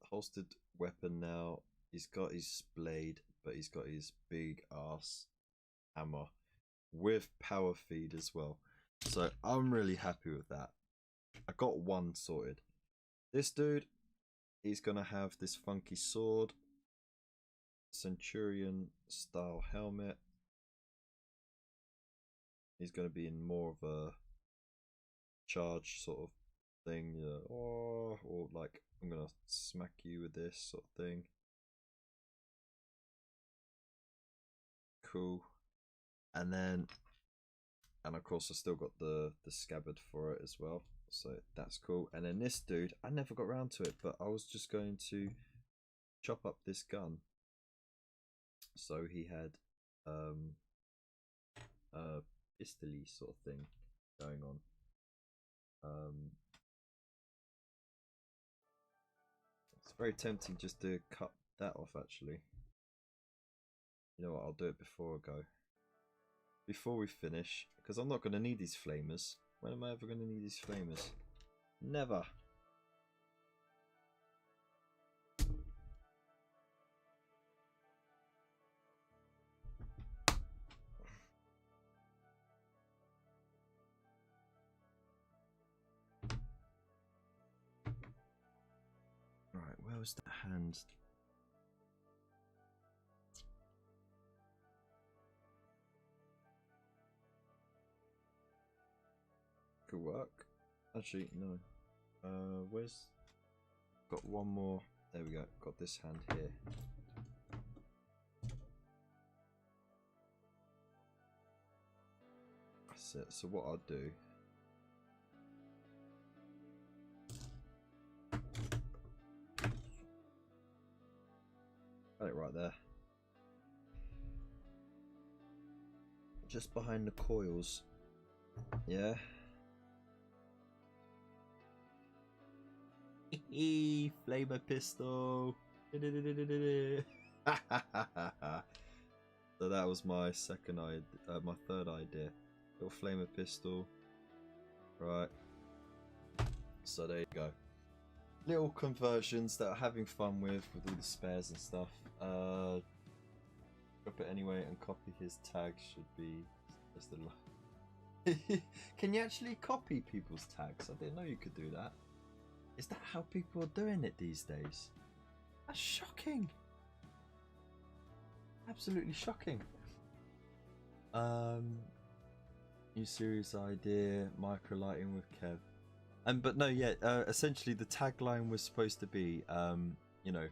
S1: holstered weapon now. He's got his blade, but he's got his big ass hammer with power feed as well. So I'm really happy with that. I got one sorted. This dude, he's gonna have this funky sword, Centurion style helmet. He's gonna be in more of a charge sort of thing, or like, I'm gonna smack you with this sort of thing. Cool. And then, and of course I still got the scabbard for it as well, so that's cool. And then this dude, I never got around to it, but I was just going to chop up this gun. So he had a pistol-y sort of thing going on. It's very tempting just to cut that off, actually. You know what, I'll do it before I go. Before we finish, because I'm not going to need these flamers. When am I ever going to need these flamers? Never. Right, where was the hand? Could work. Actually, no. Where's... Got one more. There we go. Got this hand here. That's it. So what I'll do... Got it right there. Just behind the coils. Yeah. Flamer pistol. So that was my my third idea. Little flamer pistol. Right. So there you go. Little conversions that I'm having fun with all the spares and stuff. Drop it anyway and copy his tag should be just a Can you actually copy people's tags? I didn't know you could do that. Is that how people are doing it these days? That's shocking. Absolutely shocking. New series idea, micro lighting with Kev. But no, yeah. Essentially, the tagline was supposed to be, you know,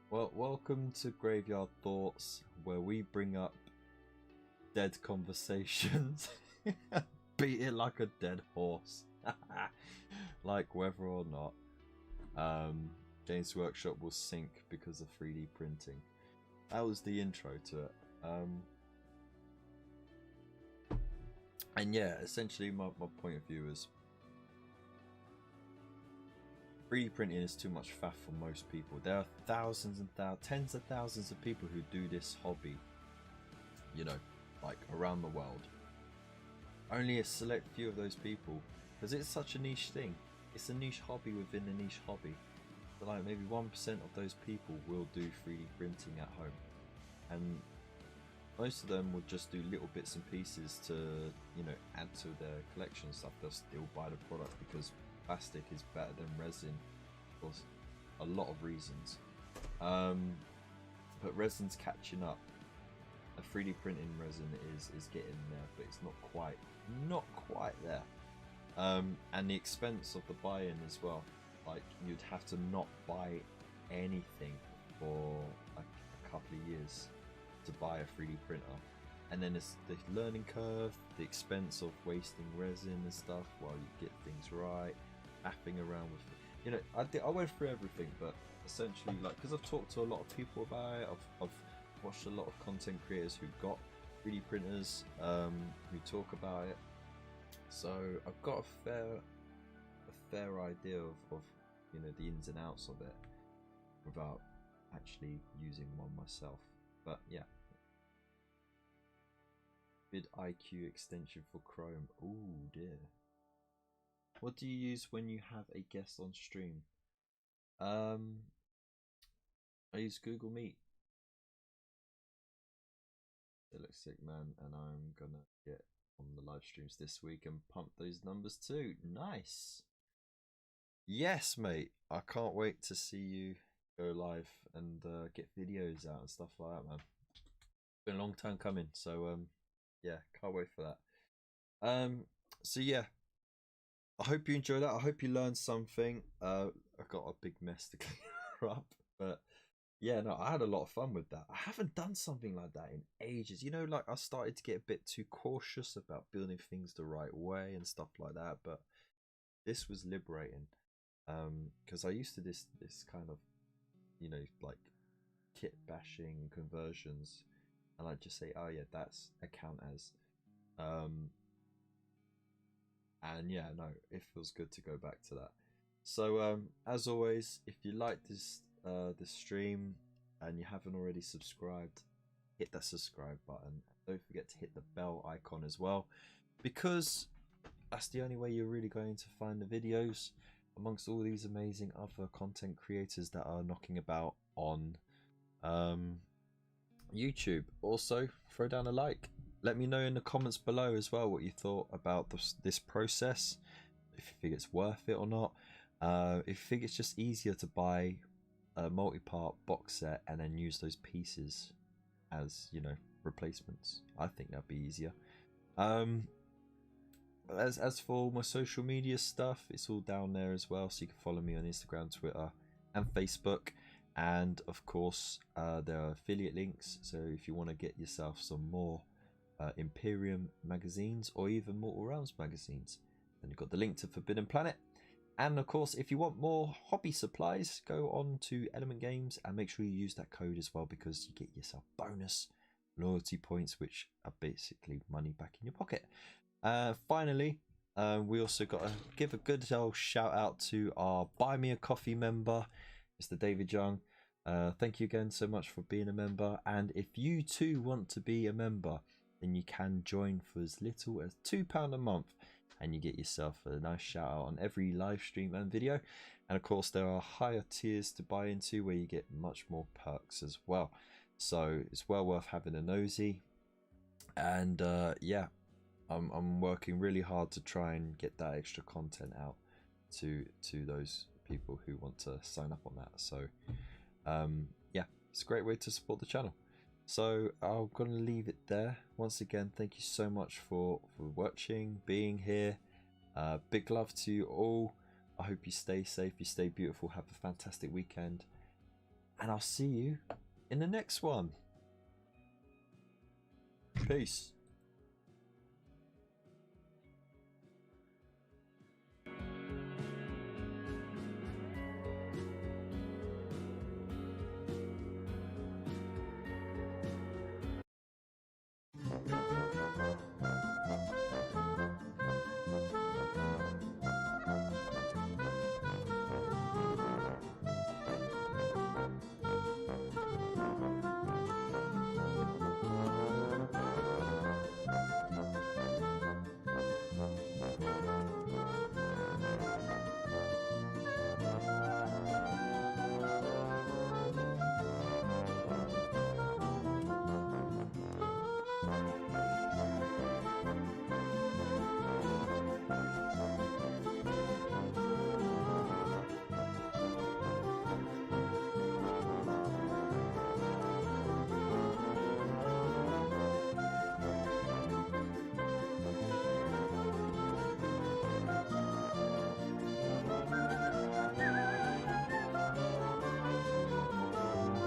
S1: well, welcome to Graveyard Thoughts, where we bring up dead conversations, beat it like a dead horse, like whether or not Games Workshop will sink because of 3D printing. That was the intro to it. And yeah, essentially my point of view is 3D printing is too much faff for most people. There are thousands and tens of thousands of people who do this hobby, you know, like around the world. Only a select few of those people, because it's such a niche thing. It's a niche hobby within a niche hobby. So like maybe 1% of those people will do 3D printing at home. And most of them will just do little bits and pieces to, you know, add to their collection and stuff. They'll still buy the product because plastic is better than resin for a lot of reasons. But resin's catching up. A 3D printing resin is getting there, but it's not quite there. And the expense of the buy-in as well. Like you'd have to not buy anything for a couple of years to buy a 3D printer, and then it's the learning curve, the expense of wasting resin and stuff while you get things right, faffing around with it. You know, I went through everything, but essentially, like, because I've talked to a lot of people about it, I've watched a lot of content creators who've got 3D printers, who talk about it, so I've got a fair idea of you know the ins and outs of it without actually using one myself. But yeah, vidIQ extension for Chrome. Oh dear. What do you use when you have a guest on stream? I use Google Meet. It looks sick, man, and I'm gonna get on the live streams this week and pump those numbers too. Nice. Yes, mate. I can't wait to see you go live and get videos out and stuff like that, man. It's been a long time coming, so yeah, can't wait for that. So yeah, I hope you enjoyed that. I hope you learned something. I got a big mess to clear up, but yeah, no, I had a lot of fun with that. I haven't done something like that in ages. You know, like I started to get a bit too cautious about building things the right way and stuff like that, but this was liberating. Because I used to this kind of, you know, like kit bashing conversions, and I'd just say, oh yeah, that's a count as, and yeah, no, it feels good to go back to that. So as always, if you like this stream and you haven't already subscribed, hit that subscribe button. Don't forget to hit the bell icon as well, because that's the only way you're really going to find the videos amongst all these amazing other content creators that are knocking about on YouTube. Also, throw down a like. Let me know in the comments below as well what you thought about this process, if you think it's worth it or not, if you think it's just easier to buy a multi-part box set and then use those pieces as, you know, replacements. I think that'd be easier. As for my social media stuff, it's all down there as well, so you can follow me on Instagram, Twitter and Facebook, and of course there are affiliate links, so if you want to get yourself some more Imperium magazines or even Mortal Realms magazines, then you've got the link to Forbidden Planet. And of course, if you want more hobby supplies, go on to Element Games and make sure you use that code as well, because you get yourself bonus loyalty points, which are basically money back in your pocket. Finally, We also got to give a good old shout out to our Buy Me a Coffee member, Mr. David Young. Thank you again so much for being a member. And if you too want to be a member, then you can join for as little as £2 a month, and you get yourself a nice shout out on every live stream and video. And of course, there are higher tiers to buy into where you get much more perks as well. So it's well worth having a nosy. And yeah, I'm working really hard to try and get that extra content out to those people who want to sign up on that. So yeah, it's a great way to support the channel. So I'm gonna leave it there. Once again, thank you so much for watching, being here. Big love to you all. I hope you stay safe, you stay beautiful, have a fantastic weekend, and I'll see you in the next one. Peace.